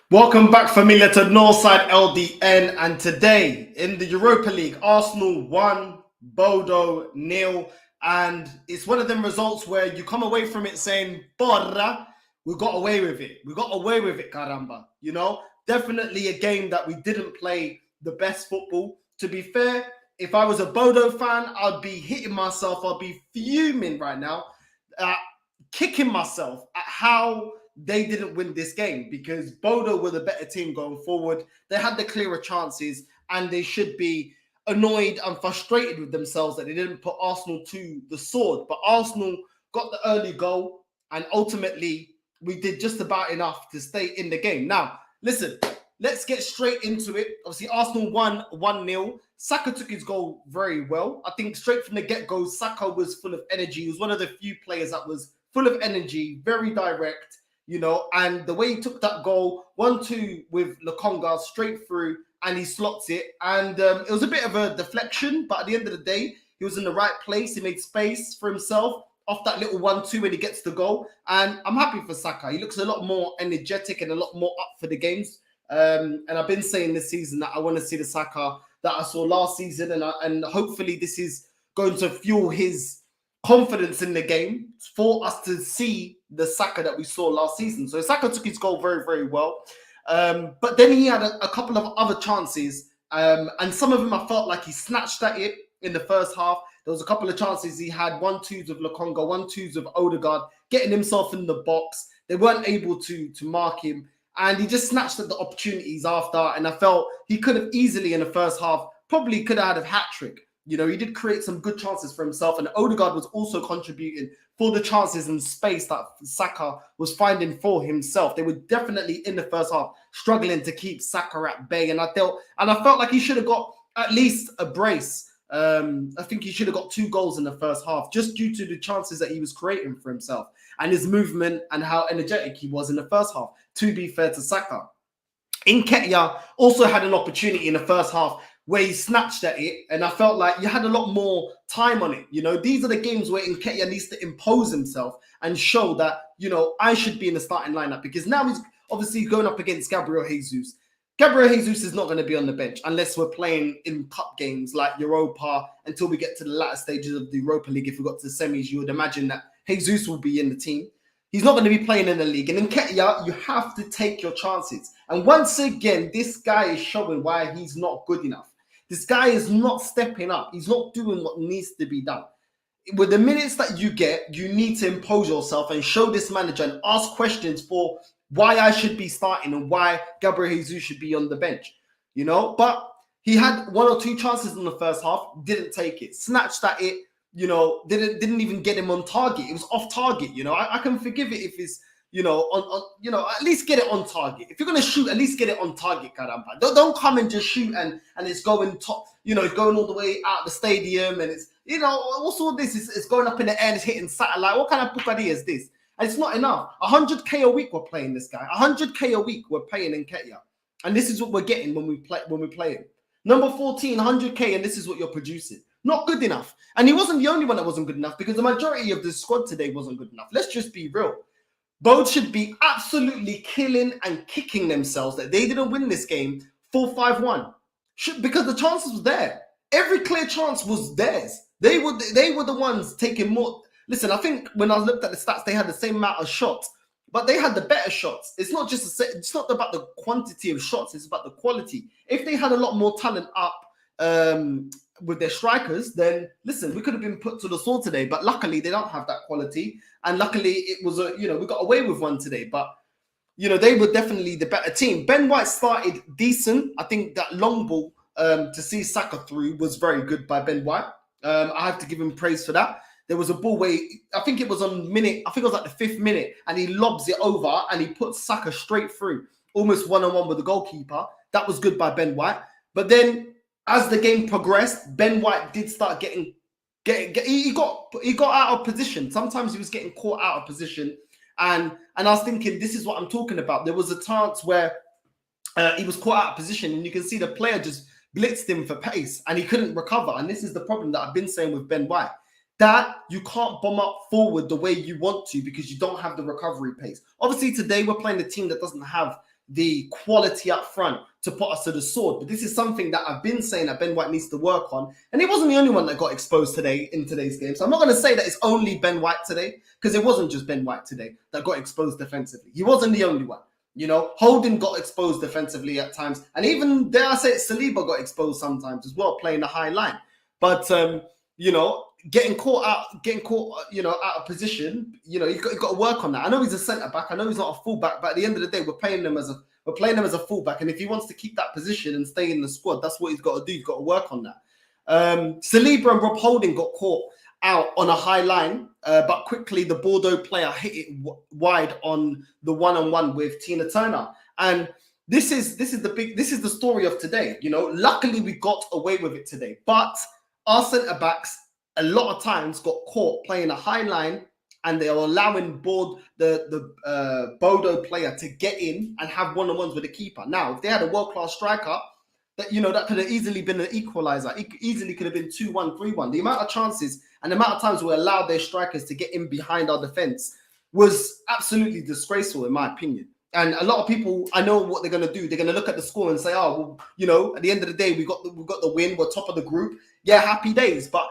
Welcome back, familia, to Northside LDN. And today in the Europa League, Arsenal won, Bodo nil. And it's one of them results where you come away from it saying, Porra, we got away with it. We got away with it, caramba. You know, definitely a game that we didn't play the best football. To be fair, if I was a Bodo fan, I'd be hitting myself. I'd be fuming right now, kicking myself at how they didn't win this game, because Bodo were the better team going forward. They had the clearer chances, and they should be annoyed and frustrated with themselves that they didn't put Arsenal to the sword. But Arsenal got the early goal, and ultimately we did just about enough to stay in the game. Now, listen, let's get straight into it. Obviously, Arsenal won 1-0. Saka took his goal very well. I think straight from the get-go, Saka was full of energy. He was one of the few players that was full of energy, very direct, you know, and the way he took that goal, 1-2 with Lokonga straight through, and he slots it. And it was a bit of a deflection, but at the end of the day, he was in the right place. He made space for himself off that little 1-2 when he gets the goal. And I'm happy for Saka. He looks a lot more energetic and a lot more up for the games. And I've been saying this season that I want to see the Saka that I saw last season. And hopefully this is going to fuel his confidence in the game for us to see the Saka that we saw last season. So Saka took his goal very, very well. But then he had a couple of other chances. And some of them I felt like he snatched at it in the first half. There was a couple of chances he had, 1-2s of Lokonga, 1-2s of Odegaard, getting himself in the box. They weren't able to mark him. And he just snatched at the opportunities after. And I felt he could have easily in the first half, probably could have had a hat-trick. You know, he did create some good chances for himself, and Odegaard was also contributing for the chances and space that Saka was finding for himself. They were definitely in the first half struggling to keep Saka at bay, and I felt like he should have got at least a brace. I think he should have got 2 goals in the first half, just due to the chances that he was creating for himself and his movement and how energetic he was in the first half. To be fair to Saka, Nketiah also had an opportunity in the first half where he snatched at it, and I felt like you had a lot more time on it. You know, these are the games where Nketiah needs to impose himself and show that, you know, I should be in the starting lineup, because now he's obviously going up against Gabriel Jesus. Gabriel Jesus is not going to be on the bench unless we're playing in cup games like Europa until we get to the latter stages of the Europa League. If we got to the semis, you would imagine that Jesus will be in the team. He's not going to be playing in the league. And in Nketiah, you have to take your chances. And once again, this guy is showing why he's not good enough. This guy is not stepping up. He's not doing what needs to be done. With the minutes that you get, you need to impose yourself and show this manager and ask questions for why I should be starting and why Gabriel Jesus should be on the bench. You know, but he had 1 or 2 chances in the first half, didn't take it, snatched at it, you know, didn't even get him on target. It was off target. You know, I can forgive it if it's, you know, at least get it on target. If you're gonna shoot, at least get it on target, caramba. Don't come and just shoot and it's going top, you know, it's going all the way out the stadium, and it's, you know, what's all this? It's going up in the air and it's hitting satellite. What kind of pukadi is this? And it's not enough. 100k a week we're playing this guy. 100k a week we're paying Nketiah, and this is what we're getting when we play him. Number 14, 100k, and this is what you're producing. Not good enough. And he wasn't the only one that wasn't good enough, because the majority of the squad today wasn't good enough. Let's just be real. Both should be absolutely killing and kicking themselves that they didn't win this game 4-5-1, because the chances were there. Every clear chance was theirs. They were the ones taking more. Listen, I think when I looked at the stats, they had the same amount of shots, but they had the better shots. It's not about the quantity of shots; it's about the quality. If they had a lot more talent up with their strikers, then listen, we could have been put to the sword today. But luckily, they don't have that quality, and luckily, it was we got away with one today. But you know, they were definitely the better team. Ben White started decent. I think that long ball to see Saka through was very good by Ben White. I have to give him praise for that. There was a ball where I think it was like the 5th minute, and he lobs it over and he puts Saka straight through, almost one-on-one with the goalkeeper. That was good by Ben White. But then, as the game progressed, Ben White did start he got out of position. Sometimes he was getting caught out of position, and I was thinking, this is what I'm talking about. There was a chance where he was caught out of position, and you can see the player just blitzed him for pace, and he couldn't recover. And this is the problem that I've been saying with Ben White, that you can't bomb up forward the way you want to because you don't have the recovery pace. Obviously, today we're playing a team that doesn't have the quality up front to put us to the sword. But this is something that I've been saying that Ben White needs to work on. And he wasn't the only one that got exposed today in today's game. So I'm not going to say that it's only Ben White today, because it wasn't just Ben White today that got exposed defensively. He wasn't the only one. You know, Holding got exposed defensively at times. And even, dare I say it, Saliba got exposed sometimes as well, playing the high line. But, you know, getting caught, you know, out of position, you know, you've got to work on that. I know he's a centre-back. I know he's not a full-back. But at the end of the day, we're playing him as a full-back. And if he wants to keep that position and stay in the squad, that's what he's got to do. He's got to work on that. Saliba and Rob Holding got caught out on a high line, but quickly the Bordeaux player hit it wide on the one-on-one with Tina Turner. And this is the story of today. You know, luckily we got away with it today, but our centre-backs a lot of times got caught playing a high line, and they are allowing the Bodo player to get in and have one-on-ones with the keeper. Now, if they had a world-class striker, that, you know, that could have easily been an equalizer. It easily could have been 2-1, 3-1. The amount of chances and the amount of times we allowed their strikers to get in behind our defense was absolutely disgraceful, in my opinion. And a lot of people, I know what they're going to do. They're going to look at the score and say, oh, well, you know, at the end of the day, we got the win. We're top of the group. Yeah, happy days. But,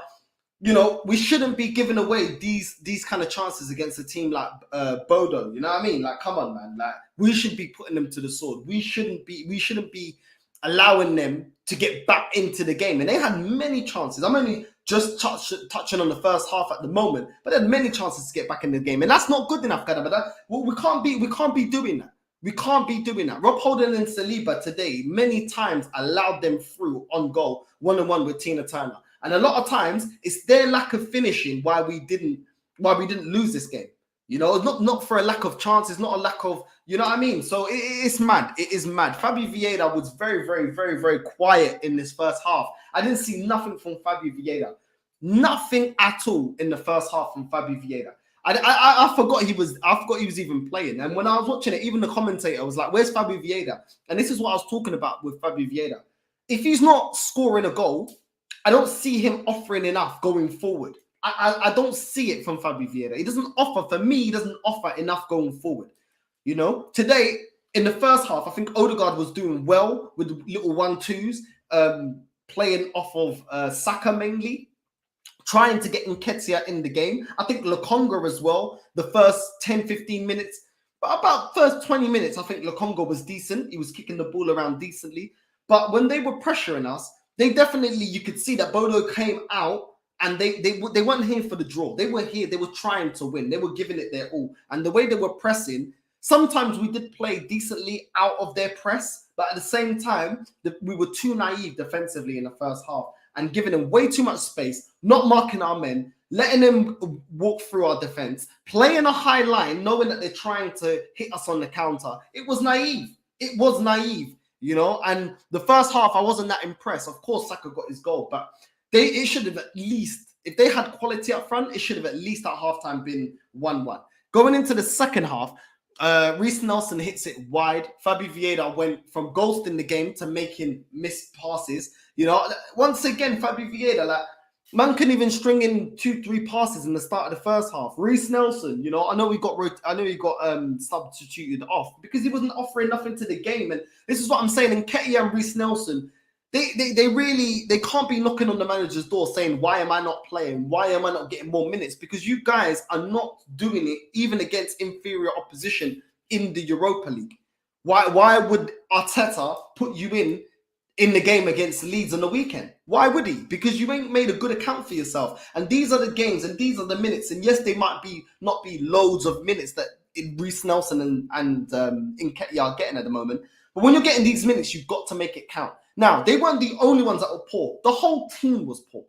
you know, we shouldn't be giving away these kind of chances against a team like Bodo. You know what I mean? Like, come on, man. Like, we should be putting them to the sword. We shouldn't be allowing them to get back into the game. And they had many chances. I'm only just touching on the first half at the moment, but they had many chances to get back in the game. And that's not good enough, Kada. But we can't be doing that. We can't be doing that. Rob Holding and Saliba today many times allowed them through on goal, one-on-one with Tina Turner. And a lot of times it's their lack of finishing why we didn't lose this game. You know, not for a lack of chances, not a lack of, you know what I mean? So it's mad. It is mad. Fabio Vieira was very, very, very, very quiet in this first half. I didn't see nothing from Fabio Vieira. Nothing at all in the first half from Fabio Vieira. I forgot he was even playing. And when I was watching it, even the commentator was like, where's Fabio Vieira? And this is what I was talking about with Fabio Vieira. If he's not scoring a goal, I don't see him offering enough going forward. I don't see it from Fabio Vieira. He doesn't offer enough going forward. You know, today in the first half, I think Odegaard was doing well with little 1-2s, playing off of Saka mainly, trying to get Nketiah in the game. I think Lokonga as well, the first 10, 15 minutes, but about first 20 minutes, I think Lokonga was decent. He was kicking the ball around decently. But when they were pressuring us, they definitely, you could see that Bodo came out and they weren't here for the draw. They were here. They were trying to win. They were giving it their all. And the way they were pressing, sometimes we did play decently out of their press, but at the same time, we were too naive defensively in the first half and giving them way too much space, not marking our men, letting them walk through our defense, playing a high line, knowing that they're trying to hit us on the counter. It was naive. It was naive, you know. And the first half, I wasn't that impressed. Of course, Saka got his goal, but it should have at least, if they had quality up front, it should have at least at halftime been 1-1. Going into the second half, Reece Nelson hits it wide. Fabio Vieira went from ghosting the game to making missed passes. You know, once again, Fabio Vieira, like, man couldn't even string in 2-3 passes in the start of the first half. Reece Nelson, you know, I know he got substituted off because he wasn't offering nothing to the game. And this is what I'm saying. Nketiah and Reece Nelson, they can't be knocking on the manager's door saying, why am I not playing? Why am I not getting more minutes? Because you guys are not doing it even against inferior opposition in the Europa League. Why would Arteta put you in the game against Leeds on the weekend? Why would he? Because you ain't made a good account for yourself. And these are the games and these are the minutes. And yes, they might not be loads of minutes that Reece Nelson and Nketiah are getting at the moment. But when you're getting these minutes, you've got to make it count. Now, they weren't the only ones that were poor. The whole team was poor.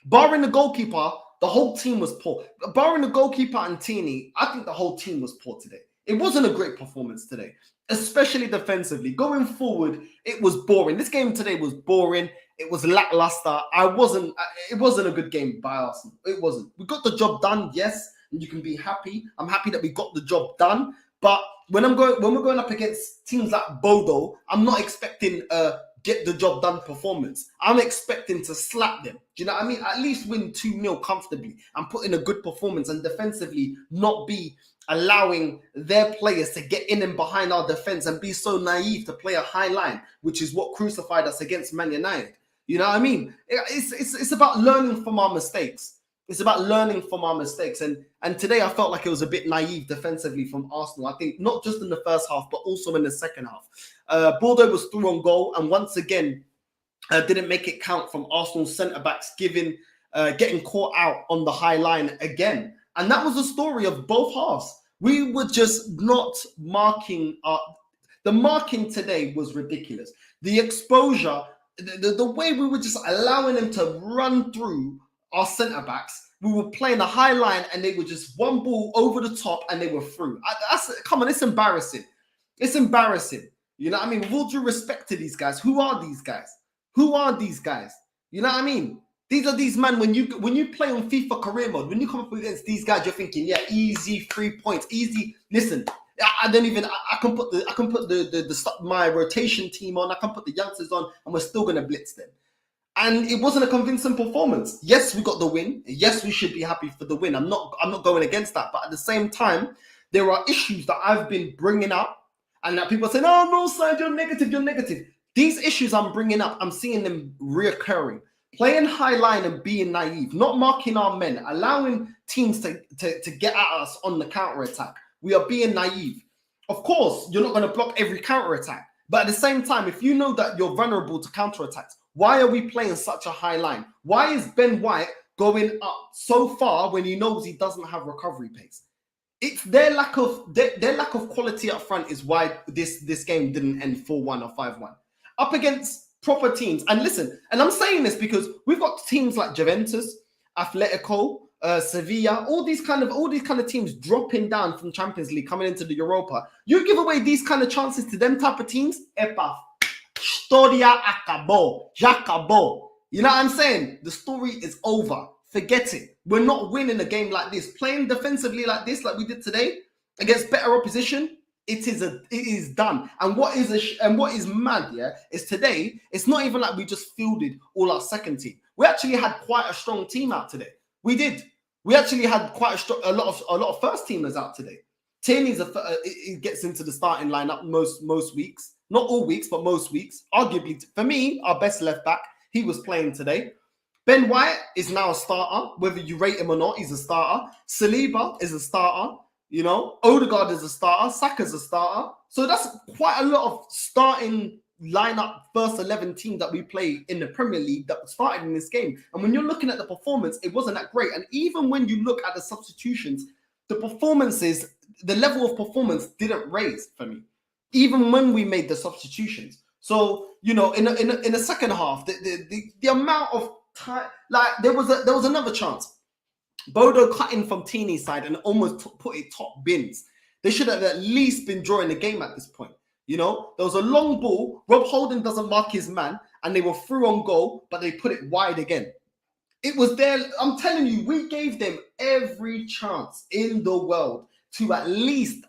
Barring the goalkeeper, the whole team was poor. Barring the goalkeeper and Tini, I think the whole team was poor today. It wasn't a great performance today, especially defensively. Going forward, it was boring. This game today was boring. It was lackluster. It wasn't a good game by Arsenal. It wasn't. We got the job done, yes, and you can be happy. I'm happy that we got the job done. But when we're going up against teams like Bodo, I'm not expecting get the job done performance. I'm expecting to slap them. Do you know what I mean? At least win 2-0 comfortably and put in a good performance and defensively not be allowing their players to get in and behind our defense and be so naive to play a high line, which is what crucified us against Man United. You know what I mean? It's about learning from our mistakes. It's about learning from our mistakes. And today I felt like it was a bit naive defensively from Arsenal. I think not just in the first half, but also in the second half. Bodo was through on goal, and once again, didn't make it count from Arsenal's centre-backs getting caught out on the high line again. And that was the story of both halves. We were just not marking. The marking today was ridiculous. The exposure, the way we were just allowing them to run through our centre-backs. We were playing a high line and they were just one ball over the top and they were through. Come on, it's embarrassing. It's embarrassing. You know what I mean? With all due respect to these guys, who are these guys? Who are these guys? You know what I mean? These are these men, when you play on FIFA career mode, when you come up against these guys, you're thinking, yeah, easy 3 points, easy. Listen, I can put my rotation team on, I can put the youngsters on, and we're still gonna blitz them. And it wasn't a convincing performance. Yes, we got the win. Yes, we should be happy for the win. I'm not going against that. But at the same time, there are issues that I've been bringing up, and that people are saying, "Oh, no, side, you're negative." These issues I'm bringing up, I'm seeing them reoccurring. Playing high line and being naive, not marking our men, allowing teams to get at us on the counter-attack. We are being naive. Of course, you're not going to block every counter-attack. But at the same time, if you know that you're vulnerable to counter-attacks, why are we playing such a high line? Why is Ben White going up so far when he knows he doesn't have recovery pace? It's their lack of quality up front is why this game didn't end 4-1 or 5-1. Up against proper teams. And listen, and I'm saying this because we've got teams like Juventus, Atletico, Sevilla, all these kind of teams dropping down from Champions League, coming into the Europa. You give away these kind of chances to them type of teams, epa, historia acabó, ya acabó. You know what I'm saying? The story is over. Forget it. We're not winning a game like this. Playing defensively like this, like we did today, against better opposition, it is done. And what is mad, yeah, is today, it's not even like we just fielded all our second team. We actually had quite a strong team out today. We did. We actually had quite a lot of first teamers out today. Tierney's it gets into the starting lineup most weeks, not all weeks, but most weeks. Arguably, for me, our best left back, he was playing today. Ben White is now a starter, whether you rate him or not. He's a starter. Saliba is a starter. You know, Odegaard is a starter. Saka's a starter. So that's quite a lot of starting lineup first 11 team that we play in the Premier League that started in this game. And when you're looking at the performance, it wasn't that great. And even when you look at the substitutions, the level of performance didn't raise for me, even when we made the substitutions. So, you know, in the second half, the amount of time, like there was another chance. Bodo cut in from Tini's side and almost put it top bins. They should have at least been drawing the game at this point. You know, there was a long ball. Rob Holding doesn't mark his man, and they were through on goal, but they put it wide again. It was there. I'm telling you, we gave them every chance in the world to at least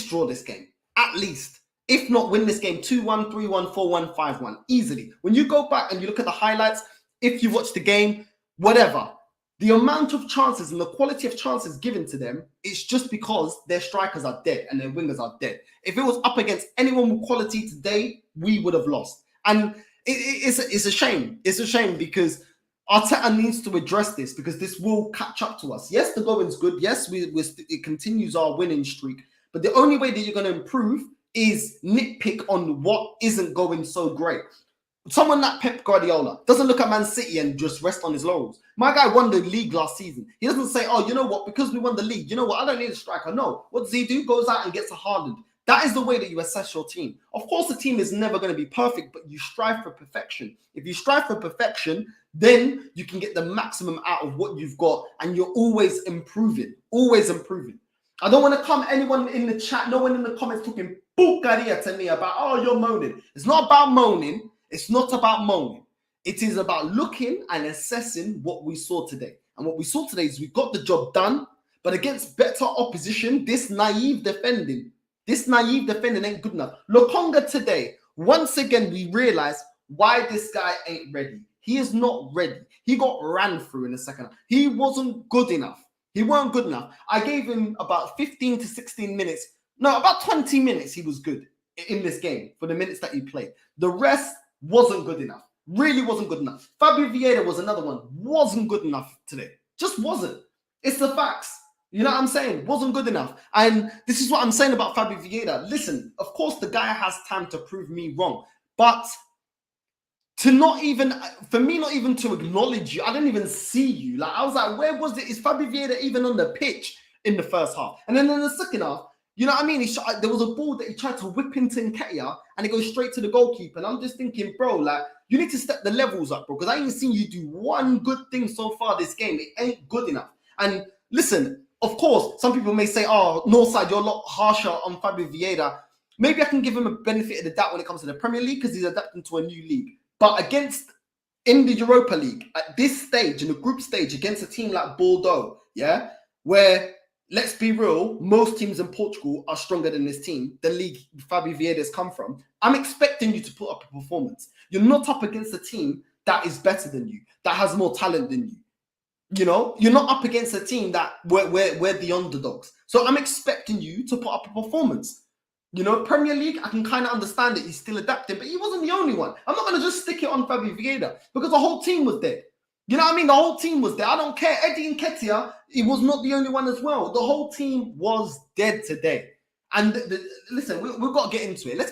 draw this game. At least. If not win this game 2-1, 3-1, 4-1, 5-1. Easily. When you go back and you look at the highlights, if you watch the game, whatever, the amount of chances and the quality of chances given to them, it's just because their strikers are dead and their wingers are dead. If it was up against anyone with quality today, we would have lost. And it's a shame. It's a shame because Arteta needs to address this, because this will catch up to us. Yes, the going's good. Yes, it continues our winning streak. But the only way that you're going to improve is nitpick on what isn't going so great. Someone like Pep Guardiola doesn't look at Man City and just rest on his laurels. My guy won the league last season. He doesn't say, oh, you know what, because we won the league, you know what, I don't need a striker. No. What does he do? Goes out and gets a Haaland. That is the way that you assess your team. Of course, the team is never going to be perfect, but you strive for perfection. If you strive for perfection, then you can get the maximum out of what you've got, and you're always improving. Always improving. I don't want to come anyone in the chat, no one in the comments talking bucaria to me about, oh, you're moaning. It's not about moaning. It's not about moaning. It is about looking and assessing what we saw today. And what we saw today is we got the job done, but against better opposition, this naive defending ain't good enough. Lokonga today, once again, we realized why this guy ain't ready. He is not ready. He got ran through in the second half. He wasn't good enough. He weren't good enough. I gave him about 15 to 16 minutes. No, about 20 minutes he was good in this game for the minutes that he played. The rest wasn't good enough. Really wasn't good enough. Fabio Vieira was another one. Wasn't good enough today. Just wasn't. It's the facts. You know what I'm saying? Wasn't good enough. And this is what I'm saying about Fabio Vieira. Listen, of course the guy has time to prove me wrong. But to not even, for me not even to acknowledge you, I didn't even see you. Like, I was like, where was it? Is Fabio Vieira even on the pitch in the first half? And then in the second half, you know what I mean? There was a ball that he tried to whip into Nketiah and it goes straight to the goalkeeper. And I'm just thinking, bro, like, you need to step the levels up, bro, because I ain't seen you do one good thing so far this game. It ain't good enough. And listen, of course, some people may say, oh, Northside, you're a lot harsher on Fabio Vieira. Maybe I can give him a benefit of the doubt when it comes to the Premier League because he's adapting to a new league. But in the Europa League, at this stage, in the group stage, against a team like Bordeaux, yeah, where, let's be real, most teams in Portugal are stronger than this team, the league Fabio Vieira's come from, I'm expecting you to put up a performance. You're not up against a team that is better than you, that has more talent than you. You know, you're not up against a team that we're the underdogs. So I'm expecting you to put up a performance. You know, Premier League, I can kind of understand it. He's still adapting, but he wasn't the only one. I'm not going to just stick it on Fabio Vieira because the whole team was there. You know what I mean? The whole team was there. I don't care. Eddie Nketiah, he was not the only one as well. The whole team was dead today. And listen, we've got to get into it. Let's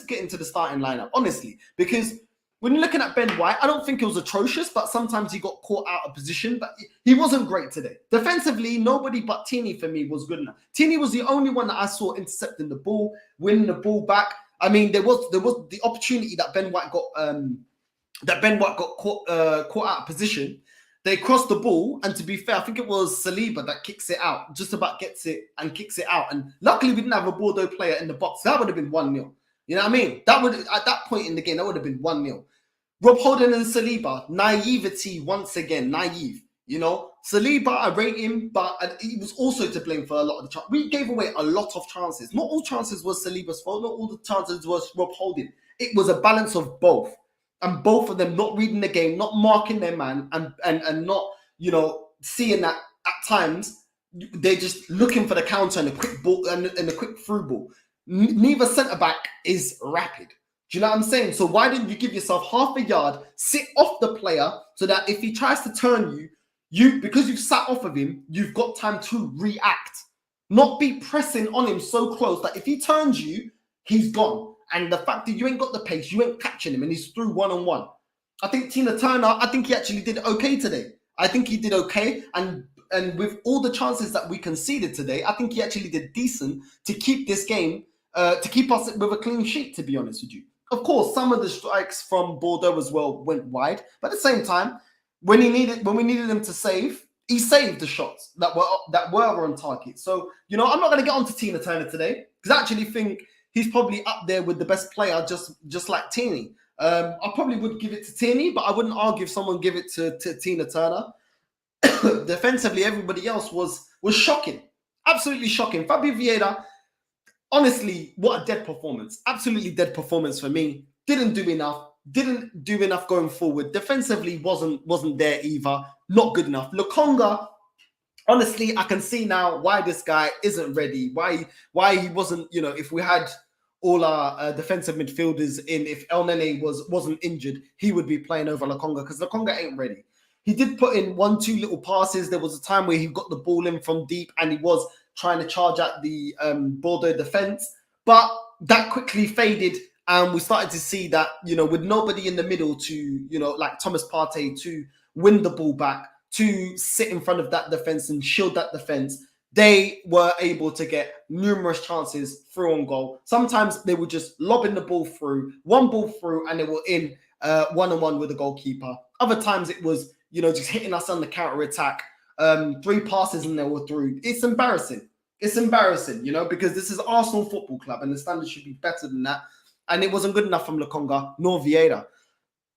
get into the starting lineup, honestly, because when you're looking at Ben White, I don't think it was atrocious, but sometimes he got caught out of position. But he wasn't great today. Defensively, nobody but Tini for me was good enough. Tini was the only one that I saw intercepting the ball, winning the ball back. I mean, there was the opportunity that Ben White got caught out of position. They crossed the ball, and to be fair, I think it was Saliba that kicks it out, just about gets it and kicks it out. And luckily, we didn't have a Bordeaux player in the box. That would have been 1-0. You know what I mean? That would, at that point in the game, that would have been 1-0. Rob Holding and Saliba, naivety once again, naive. You know, Saliba, I rate him, but he was also to blame for a lot of the chances. We gave away a lot of chances. Not all chances was Saliba's fault. Not all the chances was Rob Holding. It was a balance of both. And both of them not reading the game, not marking their man, and not, you know, seeing that at times they're just looking for the counter and a quick ball and a quick through ball. Neither centre back is rapid. Do you know what I'm saying? So why didn't you give yourself half a yard, sit off the player, so that if he tries to turn you because you've sat off of him, you've got time to react. Not be pressing on him so close that if he turns you, he's gone. And the fact that you ain't got the pace, you ain't catching him, and he's through one-on-one. I think Tina Turner, I think he actually did okay today. I think he did okay. And with all the chances that we conceded today, I think he actually did decent to keep this game, to keep us with a clean sheet, to be honest with you. Of course, some of the strikes from Bordeaux as well went wide. But at the same time, when we needed him to save, he saved the shots that were on target. So, you know, I'm not going to get on to Tina Turner today because I actually think he's probably up there with the best player, just like Tini. I probably would give it to Tini, but I wouldn't argue if someone give it to Tina Turner. Defensively, everybody else was shocking. Absolutely shocking. Fabio Vieira, honestly, what a dead performance. Absolutely dead performance for me. Didn't do enough going forward. Defensively wasn't there either. Not good enough. Lokonga, honestly, I can see now why this guy isn't ready. Why he wasn't, you know, if we had all our defensive midfielders in, if El Nene wasn't injured, he would be playing over Lokonga because Lokonga ain't ready. He did put in 1-2 little passes. There was a time where he got the ball in from deep and he was trying to charge at the Bordeaux defense, but that quickly faded. And we started to see that, you know, with nobody in the middle to, you know, like Thomas Partey to win the ball back, to sit in front of that defense and shield that defense, they were able to get numerous chances through on goal. Sometimes they were just lobbing the ball through, one ball through, and they were in one-on-one with the goalkeeper. Other times it was, you know, just hitting us on the counter-attack. 3 passes and they were through. It's embarrassing. It's embarrassing, you know, because this is Arsenal Football Club and the standard should be better than that. And it wasn't good enough from Lokonga nor Vieira.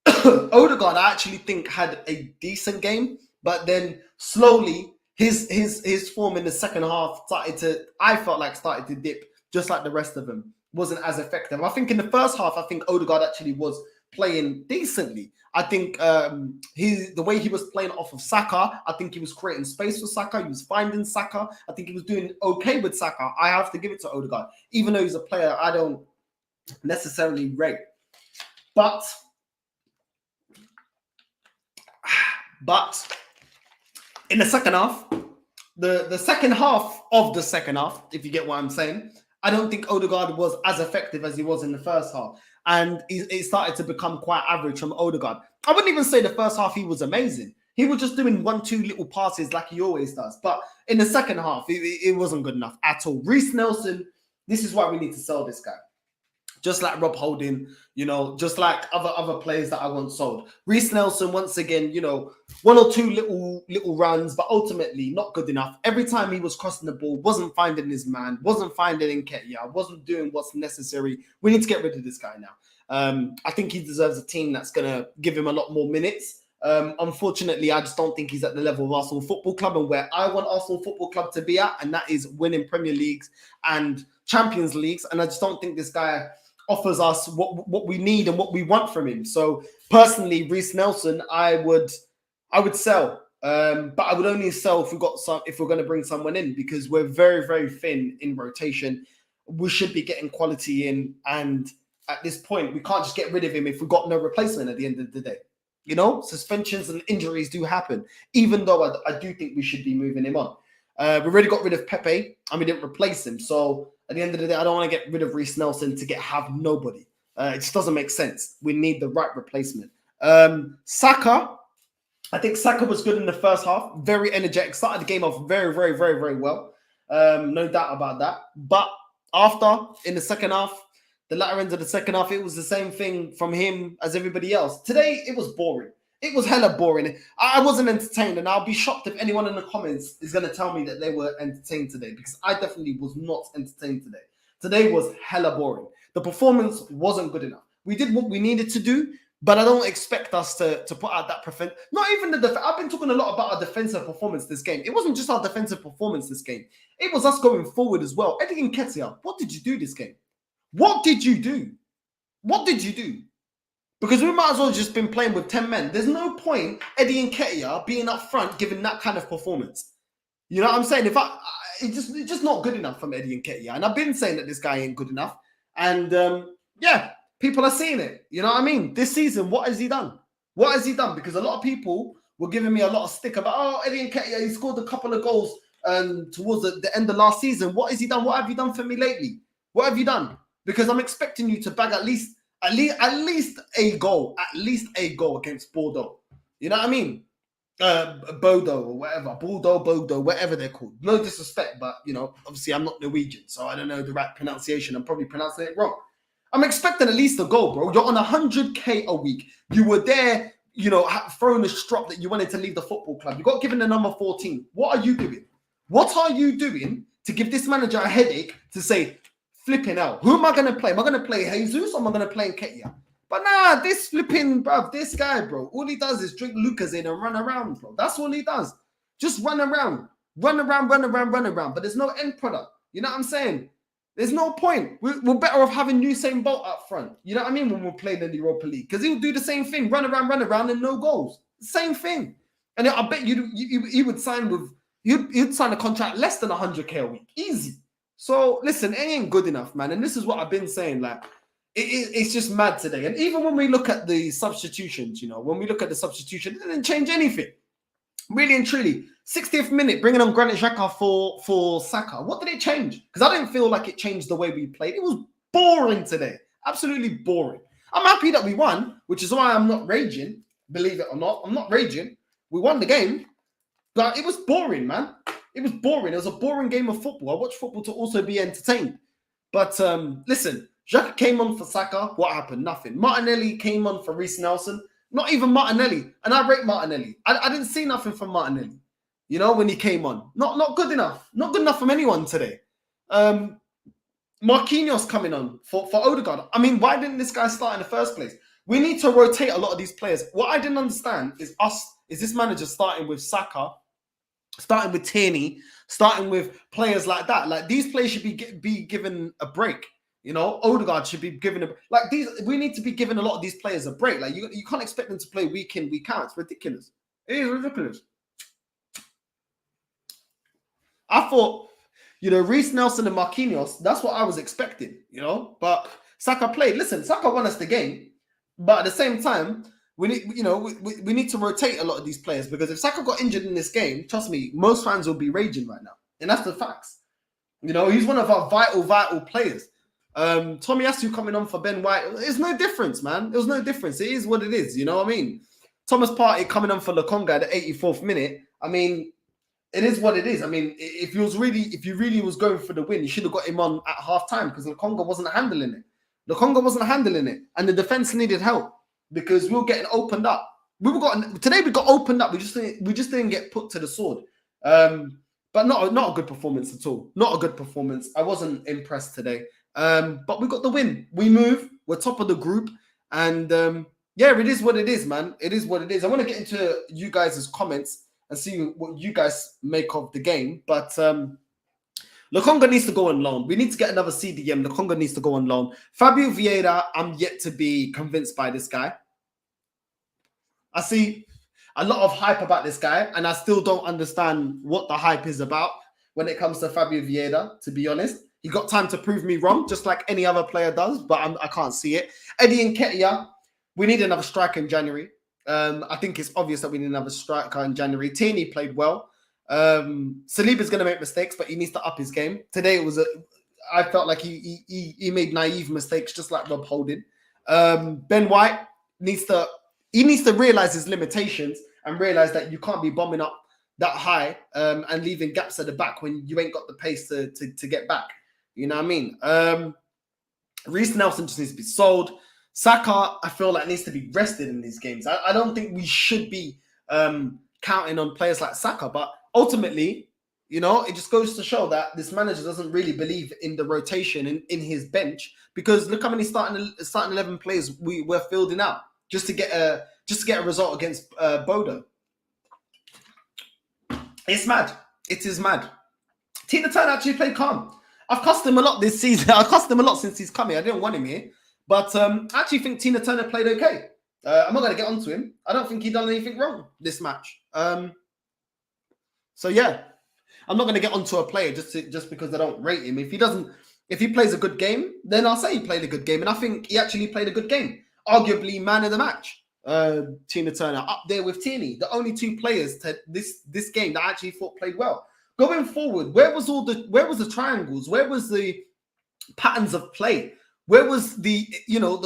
Odegaard, I actually think, had a decent game, but then slowly his form in the second half started to dip, just like the rest of them. Wasn't as effective. I think in the first half, I think Odegaard actually was playing decently. I think the way he was playing off of Saka, I think he was creating space for Saka. He was finding Saka. I think he was doing okay with Saka. I have to give it to Odegaard, even though he's a player I don't necessarily rate. But in the second half, the second half of the second half, if you get what I'm saying, I don't think Odegaard was as effective as he was in the first half. And it started to become quite average from Odegaard. I wouldn't even say the first half he was amazing. He was just doing 1-2 little passes like he always does. But in the second half, it wasn't good enough at all. Reece Nelson, this is why we need to sell this guy. Just like Rob Holding, just like other players that I once sold. Reece Nelson, once again, 1 or 2 little runs, but ultimately not good enough. Every time he was crossing the ball, wasn't finding his man, wasn't finding Nketiah, wasn't doing what's necessary. We need to get rid of this guy now. I think he deserves a team that's going to give him a lot more minutes. Unfortunately, I just don't think he's at the level of Arsenal Football Club and where I want Arsenal Football Club to be at, and that is winning Premier Leagues and Champions Leagues. And I just don't think this guy offers us what we need and what we want from him. So personally, Reece Nelson, I would sell, but I would only sell if we're going to bring someone in, because we're very, very thin in rotation. We should be getting quality in, and at this point, we can't just get rid of him if we've got no replacement at the end of the day. Suspensions and injuries do happen, even though I do think we should be moving him on. We already got rid of Pepe and we didn't replace him. So at the end of the day, I don't want to get rid of Reece Nelson to have nobody. It just doesn't make sense. We need the right replacement. Saka, I think Saka was good in the first half. Very energetic. Started the game off very, very, very, very well. No doubt about that. But after, in the second half, the latter end of the second half, it was the same thing from him as everybody else. Today, it was boring. It was hella boring. I wasn't entertained, and I'll be shocked if anyone in the comments is going to tell me that they were entertained today, because I definitely was not entertained today. Today was hella boring. The performance wasn't good enough. We did what we needed to do, but I don't expect us to put out that not even the I've been talking a lot about our defensive performance this game. It wasn't just our defensive performance this game. It was us going forward as well. Eddie Nketiah, what did you do this game? What did you do? What did you do? Because we might as well have just been playing with 10 men. There's no point Eddie Nketiah being up front giving that kind of performance. You know what I'm saying? It's just not good enough from Eddie Nketiah. And I've been saying that this guy ain't good enough. And yeah, people are seeing it. You know what I mean? This season, what has he done? What has he done? Because a lot of people were giving me a lot of stick about, oh, Eddie Nketiah, he scored a couple of goals towards the end of last season. What has he done? What have you done for me lately? What have you done? Because I'm expecting you to bag at least a goal against Bodo. You know what I mean? Bodo or whatever, Bodo, whatever they're called. No disrespect, but obviously I'm not Norwegian, so I don't know the right pronunciation. I'm probably pronouncing it wrong. I'm expecting at least a goal, bro. You're on 100k a week. You were there, throwing a strop that you wanted to leave the football club. You got given the number 14. What are you doing? What are you doing to give this manager a headache to say, flipping out, who am I going to play? Am I going to play Jesus or am I going to play Nketiah? But nah, this guy, bro, all he does is drink Lucozade and run around, bro. That's all he does. Just run around. But there's no end product. You know what I'm saying? There's no point. We're better off having Usain Bolt up front. You know what I mean? When we're playing in the Europa League. Because he'll do the same thing. Run around and no goals. Same thing. And I bet he would sign he'd sign a contract less than 100k a week. Easy. So listen, it ain't good enough, man. And this is what I've been saying. Like, it's just mad today. And even when we look at the substitutions, it didn't change anything. Really and truly. 60th minute, bringing on Granit Xhaka for Saka. What did it change? Because I didn't feel like it changed the way we played. It was boring today. Absolutely boring. I'm happy that we won, which is why I'm not raging. Believe it or not, I'm not raging. We won the game. But it was boring, man. It was boring. It was a boring game of football. I watch football to also be entertained. But listen, Xhaka came on for Saka. What happened? Nothing. Martinelli came on for Reece Nelson. Not even Martinelli. And I rate Martinelli. I didn't see nothing from Martinelli, when he came on. Not good enough. Not good enough from anyone today. Marquinhos coming on for Odegaard. I mean, why didn't this guy start in the first place? We need to rotate a lot of these players. What I didn't understand is this manager starting with Saka, starting with Tierney, starting with players like that. Like, these players should be given a break. You know, Odegaard should be given like these. We need to be giving a lot of these players a break. Like you can't expect them to play week in, week out. It's ridiculous. It is ridiculous. I thought, you know, Reece Nelson and Marquinhos, that's what I was expecting, you know. But Saka played. Listen, Saka won us the game, but at the same time, we need, you know, we need to rotate a lot of these players, because if Saka got injured in this game, trust me, most fans will be raging right now, and that's the facts. You know, he's one of our vital players. Tomiyasu coming on for Ben White, there's no difference, man. There was no difference. It is what it is. You know what I mean? Thomas Partey coming on for Lokonga at the 84th minute. I mean, it is what it is. I mean, if you really was going for the win, you should have got him on at half time, because Lokonga wasn't handling it. And the defense needed help, because we were getting opened up. Today we got opened up. We just didn't get put to the sword. But not a good performance at all. Not a good performance. I wasn't impressed today. But we got the win. We move. We're top of the group, and yeah, it is what it is, man. It is what it is. I want to get into you guys' comments and see what you guys make of the game. But Lokonga needs to go on loan. We need to get another CDM. Lokonga needs to go on loan. Fabio Vieira, I'm yet to be convinced by this guy. I see a lot of hype about this guy, and I still don't understand what the hype is about when it comes to Fabio Vieira, to be honest. He got time to prove me wrong, just like any other player does, but I can't see it. Eddie Nketiah, we need another striker in January. I think it's obvious that we need another striker in January. Tierney played well. Saliba's going to make mistakes, but he needs to up his game. Today I felt like he made naive mistakes, just like Rob Holding. Ben White needs to realize his limitations and realize that you can't be bombing up that high and leaving gaps at the back when you ain't got the pace to get back. You know what I mean? Reece Nelson just needs to be sold. Saka, I feel like, needs to be rested in these games. I don't think we should be counting on players like Saka, but ultimately, you know, it just goes to show that this manager doesn't really believe in the rotation in his bench, because look how many starting 11 players we're fielding out just to get a result against Bodo. It's mad. It is mad. Tina Turner actually played calm. I've cussed him a lot this season. I've cussed him a lot since he's come here. I didn't want him here. But I actually think Tina Turner played okay. I'm not going to get onto him. I don't think he done anything wrong this match. So, yeah. I'm not going to get onto a player just because I don't rate him. If he plays a good game, then I'll say he played a good game. And I think he actually played a good game. Arguably man of the match. Tina Turner up there with Tierney, the only two players to this game that I actually thought played well. Going forward, where was the triangles? Where was the patterns of play? Where was the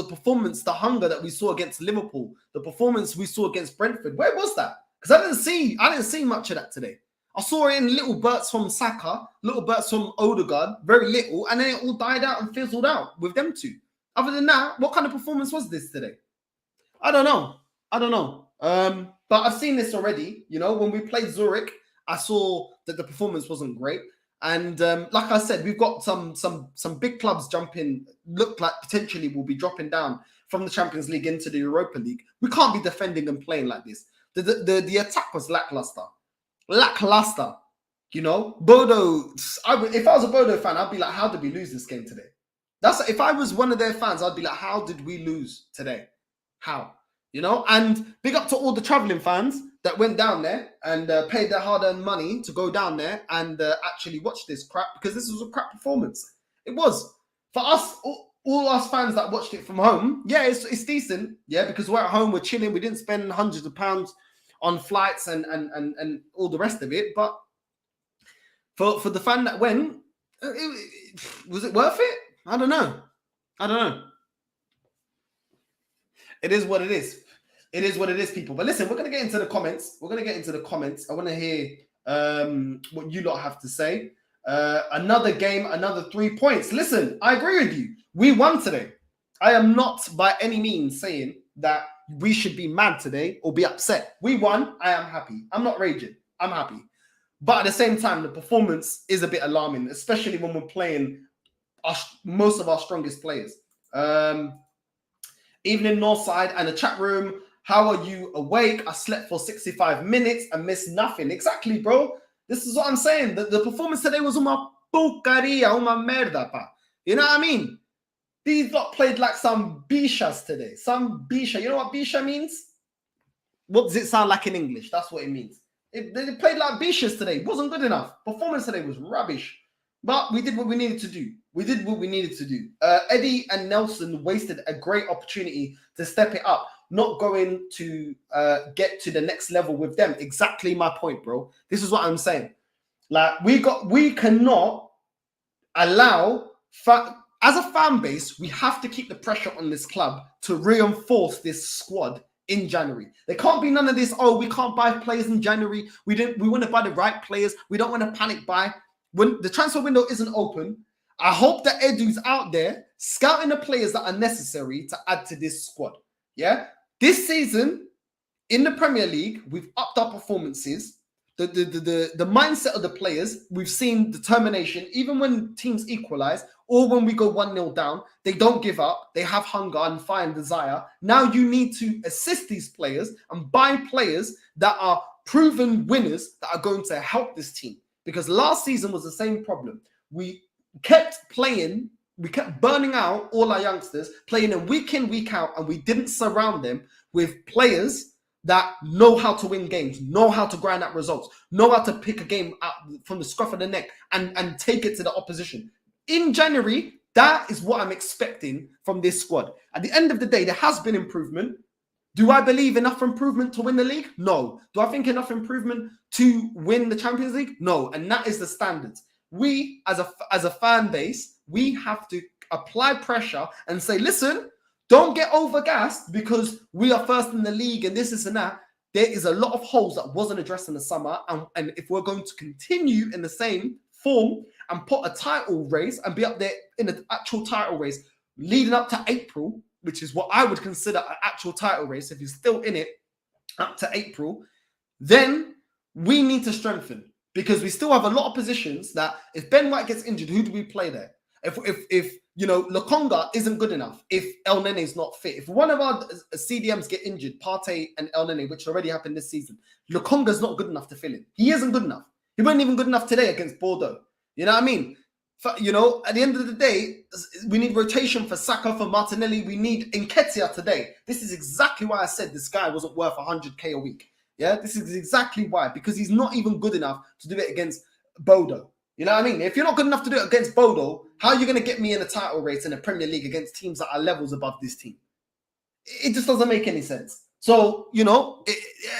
performance, the hunger that we saw against Liverpool, the performance we saw against Brentford? Where was that? Because I didn't see much of that today. I saw it in little bursts from Saka, little bursts from Odegaard, very little, and then it all died out and fizzled out with them two. Other than that, what kind of performance was this today? I don't know. But I've seen this already. You know, when we played Zurich, I saw that the performance wasn't great. And like I said, we've got some big clubs jumping, look like potentially will be dropping down from the Champions League into the Europa League. We can't be defending and playing like this. The attack was lackluster. You know, Bodo. If I was a Bodo fan, I'd be like, how did we lose this game today? If I was one of their fans, I'd be like, how did we lose today? How? You know, and big up to all the traveling fans that went down there and paid their hard-earned money to go down there and actually watch this crap, because this was a crap performance. It was. For us, all us fans that watched it from home, yeah, it's decent. Yeah, because we're at home, we're chilling, we didn't spend hundreds of pounds on flights and all the rest of it. But for the fan that went, was it worth it? I don't know. It is what it is. It is what it is, people. But listen, we're going to get into the comments. I want to hear what you lot have to say. Another game, another 3 points. Listen, I agree with you. We won today. I am not by any means saying that we should be mad today or be upset. We won. I am happy. I'm not raging. I'm happy. But at the same time, the performance is a bit alarming, especially when we're playing most of our strongest players. Evening Northside and the chat room. How are you awake? I slept for 65 minutes and missed nothing. Exactly, bro. This is what I'm saying. The performance today was uma porcaria, uma merda, pa. You know what I mean? These lot played like some bishas today. Some bisha. You know what bisha means? What does it sound like in English? That's what it means. They played like bishas today. It wasn't good enough. Performance today was rubbish. But we did what we needed to do. We did what we needed to do. Eddie and Nelson wasted a great opportunity to step it up. Not going to get to the next level with them. Exactly my point, bro. This is what I'm saying. Like we cannot allow as a fan base, we have to keep the pressure on this club to reinforce this squad in January. There can't be none of this, oh, we can't buy players in January. We want to buy the right players. We don't want to panic buy. When the transfer window isn't open, I hope that Edu's out there scouting the players that are necessary to add to this squad. Yeah. This season in the Premier League, we've upped our performances. The mindset of the players, we've seen determination, even when teams equalize or when we go 1-0 down, they don't give up. They have hunger and fire and desire. Now you need to assist these players and buy players that are proven winners that are going to help this team. Because last season was the same problem. We kept playing, we kept burning out all our youngsters, playing them week in, week out, and we didn't surround them with players that know how to win games, know how to grind out results, know how to pick a game out from the scruff of the neck and take it to the opposition. In January, that is what I'm expecting from this squad. At the end of the day, there has been improvement. Do I believe enough improvement to win the league? No. Do I think enough improvement to win the Champions League? No. And that is the standards. We, as a fan base, we have to apply pressure and say, listen, don't get overgassed because we are first in the league and this and that. There is a lot of holes that wasn't addressed in the summer. And if we're going to continue in the same form and put a title race and be up there in an actual title race leading up to April, which is what I would consider an actual title race, if you're still in it up to April, then we need to strengthen because we still have a lot of positions that if Ben White gets injured, who do we play there? If you know, Lokonga isn't good enough, if El Nene is not fit, if one of our CDMs get injured, Partey and El Nene, which already happened this season, Lokonga's not good enough to fill in. He isn't good enough. He wasn't even good enough today against Bordeaux. You know what I mean? You know, at the end of the day, we need rotation for Saka, for Martinelli. We need Nketiah today. This is exactly why I said this guy wasn't worth 100k a week. Yeah, this is exactly why. Because he's not even good enough to do it against Bodo. You know what I mean? If you're not good enough to do it against Bodo, how are you going to get me in a title race in the Premier League against teams that are levels above this team? It just doesn't make any sense. So, you know, at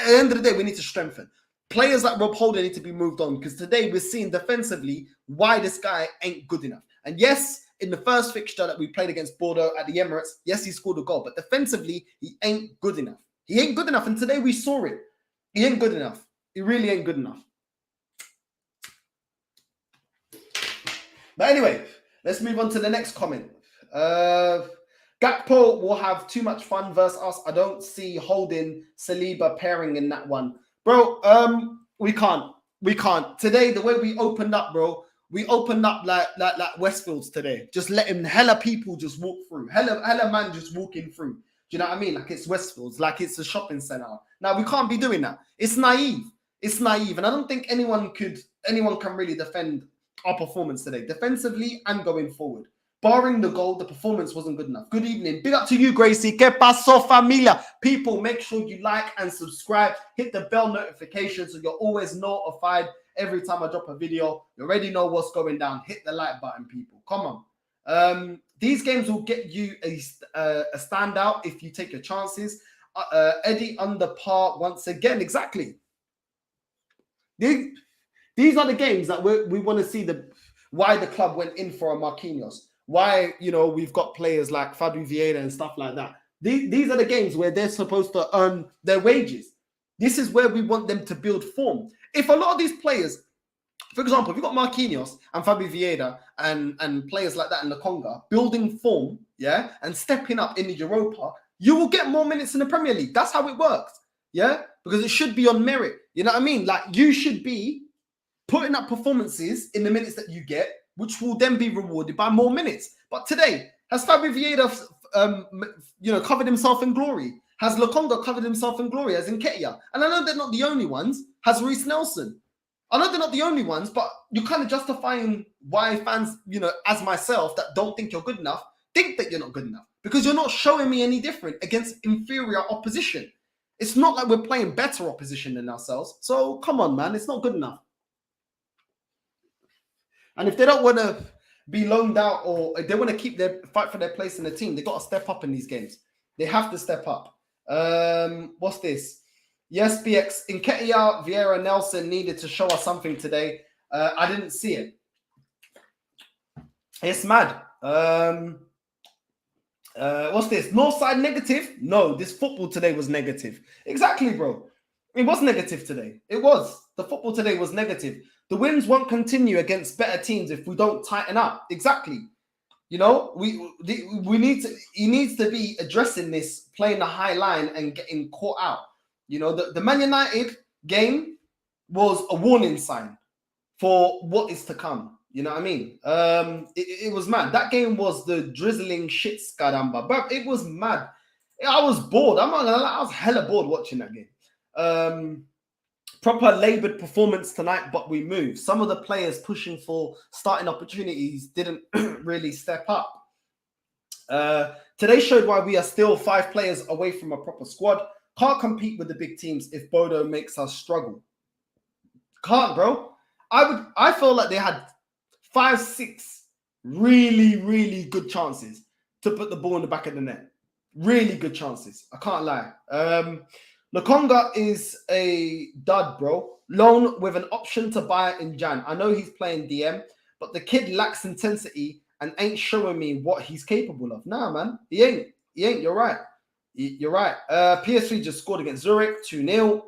the end of the day, we need to strengthen. Players like Rob Holder need to be moved on because today we're seeing defensively why this guy ain't good enough. And yes, in the first fixture that we played against Bordeaux at the Emirates, yes, he scored a goal, but defensively, he ain't good enough. He ain't good enough. And today we saw it. He ain't good enough. He really ain't good enough. But anyway, let's move on to the next comment. Gakpo will have too much fun versus us. I don't see Holding Saliba pairing in that one. Bro, we can't. Today, the way we opened up, bro, we opened up like Westfields today. Just letting hella people just walk through. Hella man just walking through. Do you know what I mean? Like it's Westfields, like it's a shopping center. Now, we can't be doing that. It's naive. It's naive. And I don't think anyone can really defend our performance today, defensively and going forward. Barring the goal, the performance wasn't good enough. Good evening. Big up to you, Gracie. Que paso, familia? People, make sure you like and subscribe. Hit the bell notification so you're always notified every time I drop a video. You already know what's going down. Hit the like button, people. Come on. These games will get you a standout if you take your chances. Eddie under par once again. Exactly. These are the games that we want to see why the club went in for a Marquinhos. Why, you know, we've got players like Fabio Vieira and stuff like that. These are the games where they're supposed to earn their wages. This is where we want them to build form. If a lot of these players, for example, if you've got Marquinhos and Fabio Vieira and players like that in the Conga building form, yeah, and stepping up in the Europa, you will get more minutes in the Premier League. That's how it works, yeah, because it should be on merit. You know what I mean? Like you should be putting up performances in the minutes that you get, which will then be rewarded by more minutes. But today, has Fabio Vieira, covered himself in glory? Has Lokonga covered himself in glory as Nketiah? And I know they're not the only ones. Has Reece Nelson? I know they're not the only ones, but you're kind of justifying why fans, you know, as myself, that don't think you're good enough, think that you're not good enough because you're not showing me any different against inferior opposition. It's not like we're playing better opposition than ourselves. So come on, man, it's not good enough. And if they don't want to be loaned out or if they want to keep their fight for their place in the team, they got to step up in these games. They have to step up. What's this? Yes, BX. Nketiah, Vieira, Nelson needed to show us something today. I didn't see it. It's mad. What's this? Northside negative? No, this football today was negative. Exactly, bro. It was negative today. It was. The football today was negative. The wins won't continue against better teams if we don't tighten up. Exactly. You know, we need to. He needs to be addressing this, playing the high line and getting caught out. You know, the Man United game was a warning sign for what is to come. You know what I mean? It was mad. That game was the drizzling shit, scaramba. But it was mad. I was bored. I'm not gonna lie. I was hella bored watching that game. Proper laboured performance tonight, but we moved. Some of the players pushing for starting opportunities didn't really step up. Today showed why we are still 5 players away from a proper squad. Can't compete with the big teams if Bodo makes us struggle. Can't, bro. I feel like they had 5, 6 really, really good chances to put the ball in the back of the net. Really good chances. I can't lie. Lokonga is a dud, bro. Loan with an option to buy in Jan. I know he's playing DM, but the kid lacks intensity and ain't showing me what he's capable of. Nah, man. He ain't. You're right. You're right. PSV just scored against Zurich 2-0.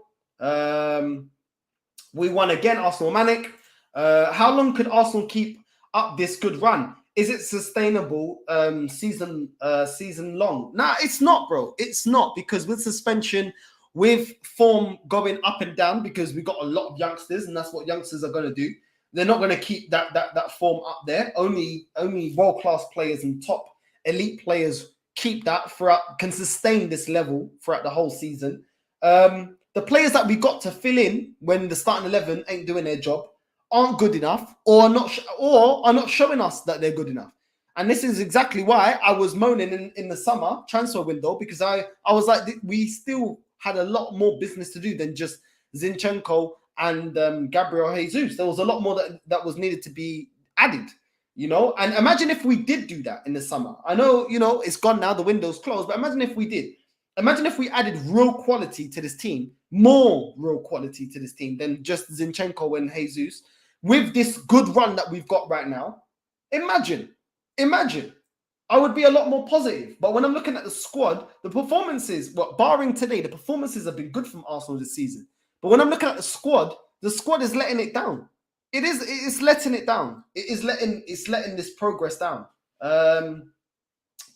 We won again, Arsenal Manic. How long could Arsenal keep up this good run? Is it sustainable season long? Nah, it's not, bro. It's not, because with suspension, with form going up and down, because we got a lot of youngsters, and that's what youngsters are going to do. They're not going to keep that form up there. Only world-class players and top elite players keep that can sustain this level throughout the whole season. The players that we got to fill in when the starting 11 ain't doing their job aren't good enough, or are not showing us that they're good enough. And this is exactly why I was moaning in the summer transfer window, because I was like, we still had a lot more business to do than just Zinchenko and Gabriel Jesus. There was a lot more that was needed to be added, you know. And imagine if we did do that in the summer. I know, you know, it's gone now, the window's closed, but imagine if we did. Imagine if we added real quality to this team, more real quality to this team than just Zinchenko and Jesus, with this good run that we've got right now. Imagine. I would be a lot more positive. But when I'm looking at the squad, the performances, barring today, the performances have been good from Arsenal this season. But when I'm looking at the squad is letting it down. It's letting it down. It's letting this progress down.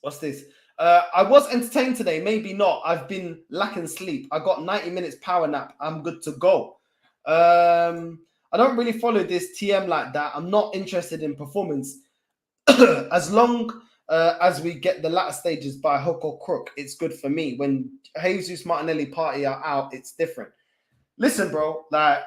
What's this? I was entertained today, maybe not. I've been lacking sleep. I got 90 minutes power nap. I'm good to go. I don't really follow this TM like that. I'm not interested in performance. As long as we get the latter stages by hook or crook, it's good for me. When Jesus, Martinelli, Partey are out, it's different. Listen, bro, like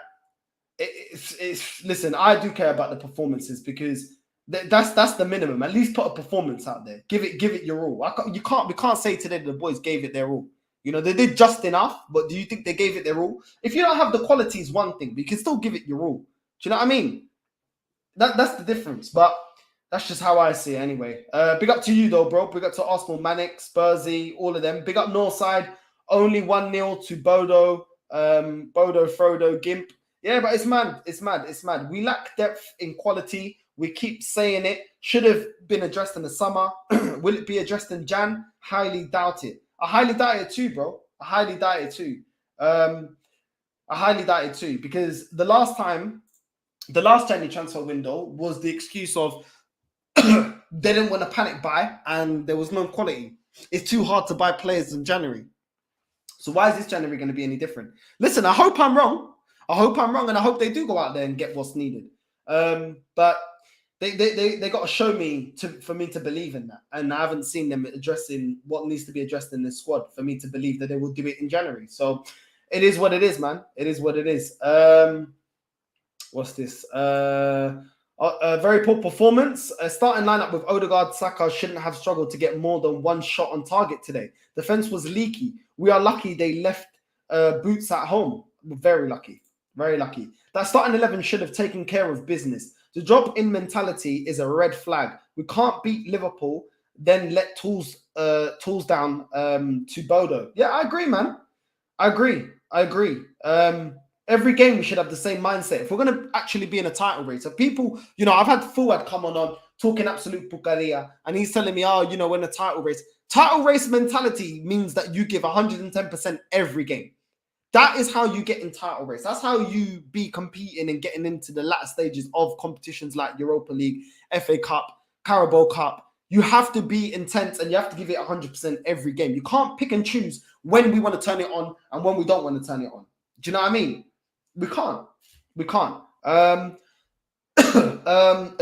listen, I do care about the performances, because that's the minimum. At least put a performance out there. Give it your all. We can't say today the boys gave it their all. You know, they did just enough, but do you think they gave it their all? If you don't have the quality, is one thing, but you can still give it your all. Do you know what I mean? That's the difference. But that's just how I see it anyway. Big up to you though, bro. Big up to Arsenal, Manic, Spursy, all of them. Big up Northside. Only 1-0 to Bodo. Frodo, Gimp. Yeah, but it's mad. We lack depth in quality. We keep saying it. Should have been addressed in the summer. Will it be addressed in Jan? Highly doubt it. I highly doubt it too, bro. I highly doubt it too. Because the last January transfer window was the excuse of they didn't want to panic buy and there was no quality. It's too hard to buy players in January. So why is this January going to be any different? Listen, I hope I'm wrong. And I hope they do go out there and get what's needed. But they got to show me for me to believe in that. And I haven't seen them addressing what needs to be addressed in this squad for me to believe that they will do it in January. So it is what it is, man. It is what it is. What's this? Very poor performance. Starting lineup with Odegaard, Saka shouldn't have struggled to get more than one shot on target today. Defense was leaky. We are lucky they left Boots at home. We're very lucky. Very lucky. That starting 11 should have taken care of business. The drop in mentality is a red flag. We can't beat Liverpool, then let tools down to Bodo. Yeah, I agree, man. I agree. Every game we should have the same mindset. If we're going to actually be in a title race, so people, I've had Fuad come on talking absolute pucaria, and he's telling me, we're in a title race. Title race mentality means that you give 110% every game. That is how you get in title race. That's how you be competing and getting into the latter stages of competitions like Europa League, FA Cup, Carabao Cup. You have to be intense and you have to give it 100% every game. You can't pick and choose when we want to turn it on and when we don't want to turn it on. Do you know what I mean? We can't. A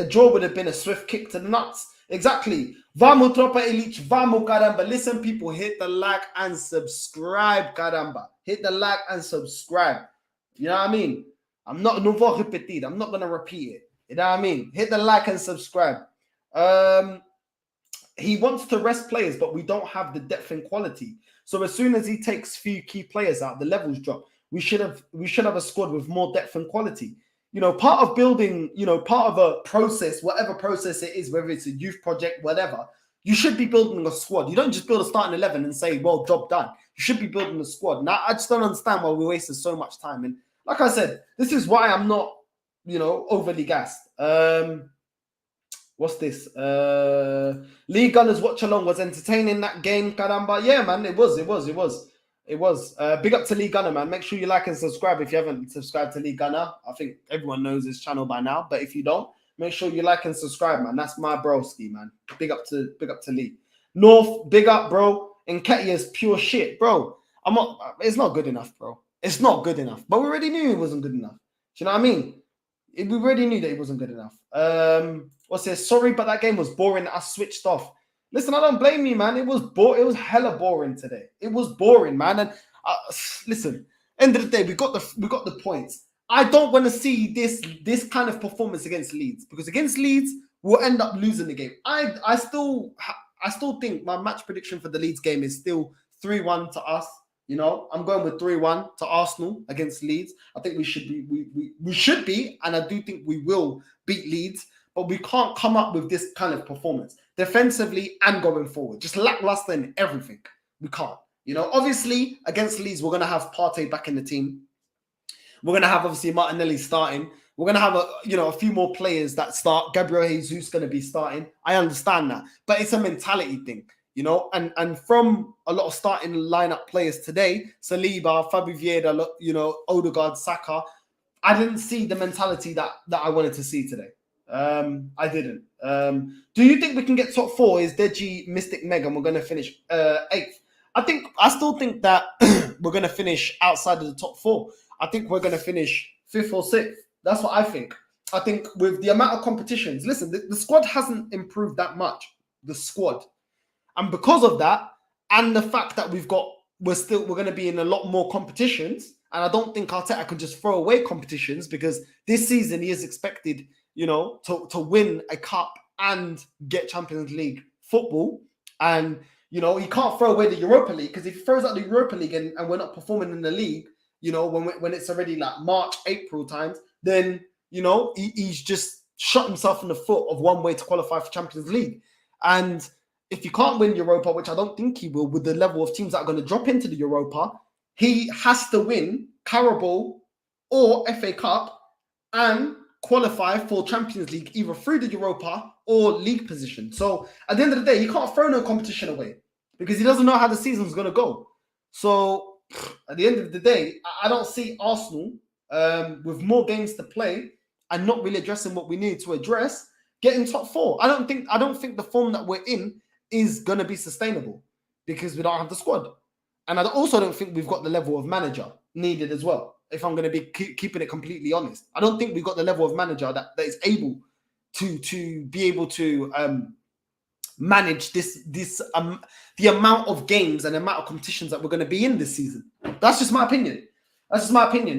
draw would have been a swift kick to the nuts. Exactly. Vamos tropa elite, vamos caramba. Listen, people, hit the like and subscribe, caramba. Hit the like and subscribe. You know what I mean? I'm not going to repeat it. You know what I mean? Hit the like and subscribe. He wants to rest players, but we don't have the depth and quality. So as soon as he takes few key players out, the levels drop. We should have a squad with more depth and quality. Part of building, part of a process, whatever process it is, whether it's a youth project, whatever, you should be building a squad. You don't just build a starting 11 and say, well, job done. You should be building a squad. Now, I just don't understand why we wasted so much time. And like I said, this is why I'm not, overly gassed. What's this? League Gunners watch along was entertaining that game, caramba. Yeah, man, it was. Big up to Lee Gunner, man. Make sure you like and subscribe if you haven't subscribed to Lee Gunner. I think everyone knows his channel by now, but if you don't, make sure you like and subscribe, man. That's my broski, man. Big up to Lee. North, big up, bro. Nketiah is pure shit, bro. It's not good enough, bro. It's not good enough. But we already knew it wasn't good enough. Do you know what I mean? We already knew that it wasn't good enough. What's this? Sorry, but that game was boring. I switched off. Listen, I don't blame you, man. It was hella boring today. It was boring, man. And listen, end of the day, we got the points. I don't want to see this kind of performance against Leeds, because against Leeds we'll end up losing the game. I still think my match prediction for the Leeds game is still 3-1 to us. I'm going with 3-1 to Arsenal against Leeds. I think we should be, and I do think we will beat Leeds. But we can't come up with this kind of performance defensively and going forward. Just lackluster in everything. We can't. Obviously, against Leeds, we're going to have Partey back in the team. We're going to have, obviously, Martinelli starting. We're going to have, a few more players that start. Gabriel Jesus going to be starting. I understand that. But it's a mentality thing, And from a lot of starting lineup players today, Saliba, Fabio Vieira, Odegaard, Saka, I didn't see the mentality that I wanted to see today. I didn't. Do you think we can get top 4? Is Deji Mystic Meg and we're going to finish 8th? I still think that we're going to finish outside of the top 4. I think we're going to finish 5th or 6th. That's what I think. I think with the amount of competitions, listen, the squad hasn't improved that much. The squad. And because of that, and the fact that we're going to be in a lot more competitions, and I don't think Arteta can just throw away competitions, because this season he is expected to win a cup and get Champions League football. And, he can't throw away the Europa League, because if he throws out the Europa League and we're not performing in the league, when it's already like March, April times, then, he's just shot himself in the foot of one way to qualify for Champions League. And if you can't win Europa, which I don't think he will, with the level of teams that are going to drop into the Europa, he has to win Carabao or FA Cup and qualify for Champions League either through the Europa or league position. So at the end of the day, he can't throw no competition away because he doesn't know how the season's going to go. So at the end of the day, I don't see Arsenal with more games to play and not really addressing what we need to address, getting top 4. I don't think the form that we're in is going to be sustainable because we don't have the squad. And I also don't think we've got the level of manager needed as well. If I'm going to be keeping it completely honest, I don't think we've got the level of manager that is able to be able to manage the amount of games and the amount of competitions that we're going to be in this season. That's just my opinion.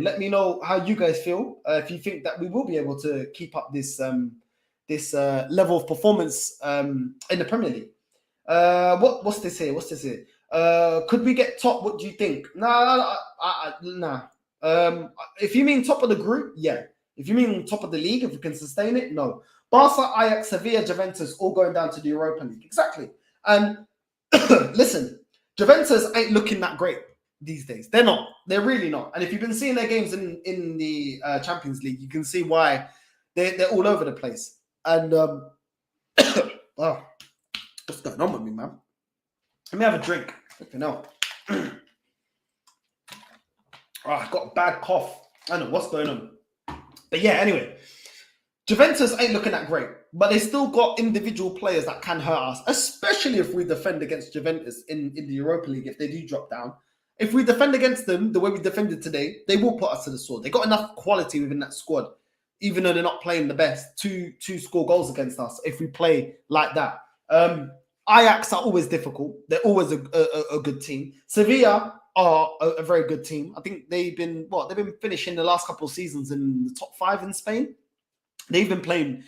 Let me know how you guys feel. If you think that we will be able to keep up this level of performance in the Premier League. What's this here? Could we get top? What do you think? Nah. If you mean top of the group, yeah. If you mean top of the league, if we can sustain it, no. Barca, Ajax, Sevilla, Juventus, all going down to the Europa League. Exactly. And listen, Juventus ain't looking that great these days. They're not. They're really not. And if you've been seeing their games in the Champions League, you can see why they're all over the place. And oh, what's going on with me, man? Let me have a drink. Oh, I've got a bad cough. I don't know what's going on. But yeah, anyway, Juventus ain't looking that great, but they still got individual players that can hurt us, especially if we defend against Juventus in the Europa League, if they do drop down. If we defend against them the way we defended today, they will put us to the sword. They got enough quality within that squad, even though they're not playing the best, to score goals against us if we play like that. Ajax are always difficult. They're always a good team. Sevilla are a very good team. I think they've been finishing the last couple of seasons in the top 5 in Spain. They've been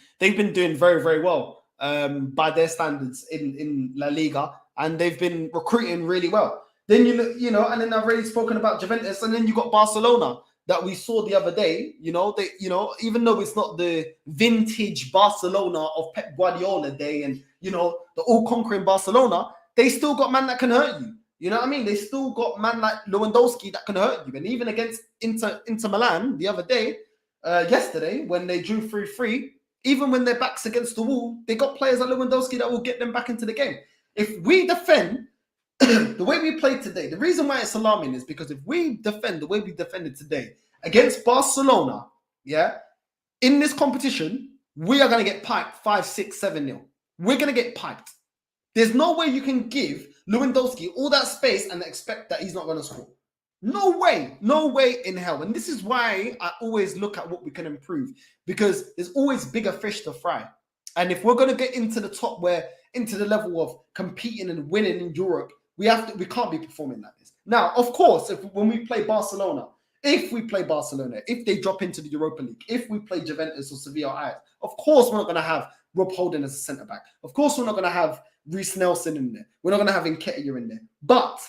doing very, very well by their standards in La Liga, and they've been recruiting really well. Then and then I've already spoken about Juventus, and then you got Barcelona that we saw the other day. Even though it's not the vintage Barcelona of Pep Guardiola day, and the all-conquering Barcelona, they still got man that can hurt you. You know what I mean? They still got man like Lewandowski that can hurt you. And even against Inter Milan the other day, yesterday, when they drew 3-3, even when their back's against the wall, they got players like Lewandowski that will get them back into the game. If we defend the way we played today, the reason why it's alarming is because if we defend the way we defended today against Barcelona, in this competition, we are going to get piped 5-6, 7-0. We're going to get piped. There's no way you can give Lewandowski all that space and expect that he's not going to score. No way in hell. And this is why I always look at what we can improve, because there's always bigger fish to fry. And if we're going to get into the top, into the level of competing and winning in Europe, we can't be performing like this. Now, of course, when we play Barcelona, if they drop into the Europa League, if we play Juventus or Sevilla or Ajax, of course we're not going to have Rob Holding as a centre back. Of course we're not going to have Reece Nelson in there. We're not going to have Nketiah in there. But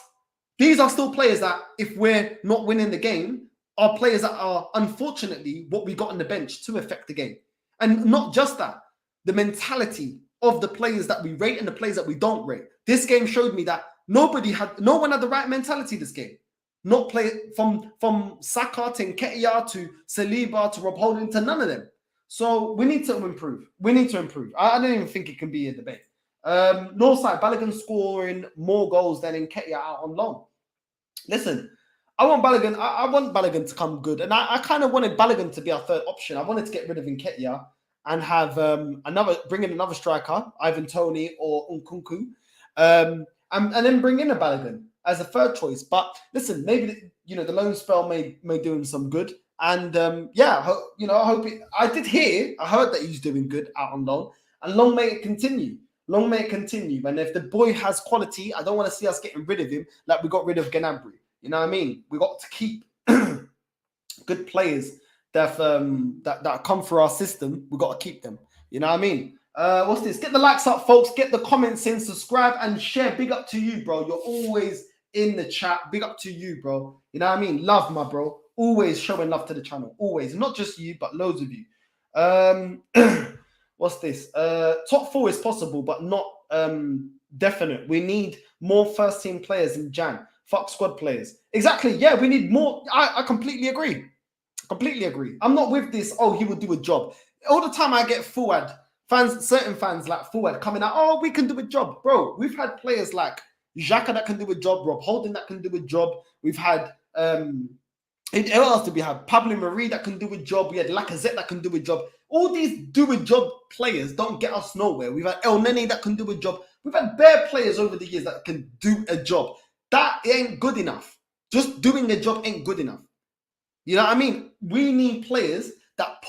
these are still players that, if we're not winning the game, are players that are, unfortunately, what we got on the bench to affect the game. And not just that, the mentality of the players that we rate and the players that we don't rate. This game showed me that no one had the right mentality this game. Not play from Saka to Nketiah to Saliba to Rob Holding to none of them. So we need to improve. I don't even think it can be a debate. Northside, Balogun scoring more goals than Nketiah out on loan. Listen, I want Balogun to come good, and I kind of wanted Balogun to be our third option. I wanted to get rid of Nketiah and have bring in another striker, Ivan Toney or Nkunku, and then bring in a Balogun as a third choice. But listen, maybe the loan spell may do him some good. And I hope it. I heard that he's doing good out on loan, and long may it continue. And if the boy has quality, I don't want to see us getting rid of him like we got rid of Gnabry. You know what I mean? We got to keep good players that come through our system. We got to keep them. You know what I mean? What's this? Get the likes up, folks. Get the comments in, subscribe and share. Big up to you, bro. You're always in the chat. Big up to you, bro. You know what I mean? Love, my bro. Always showing love to the channel. Always. Not just you, but loads of you. What's this? Top 4 is possible, but not definite. We need more first-team players in Jan. Fuck squad players. Exactly. Yeah, we need more. I completely agree. I'm not with this, he will do a job. All the time I get Fuad, certain fans like Fuad coming out, we can do a job. Bro, we've had players like Xhaka that can do a job, Rob Holding that can do a job. We've had... what else did we have? Pablo Marie that can do a job. We had Lacazette that can do a job. All these do a job players don't get us nowhere. We've had El Nene that can do a job. We've had bare players over the years that can do a job. That ain't good enough. Just doing a job ain't good enough. You know what I mean? We need players that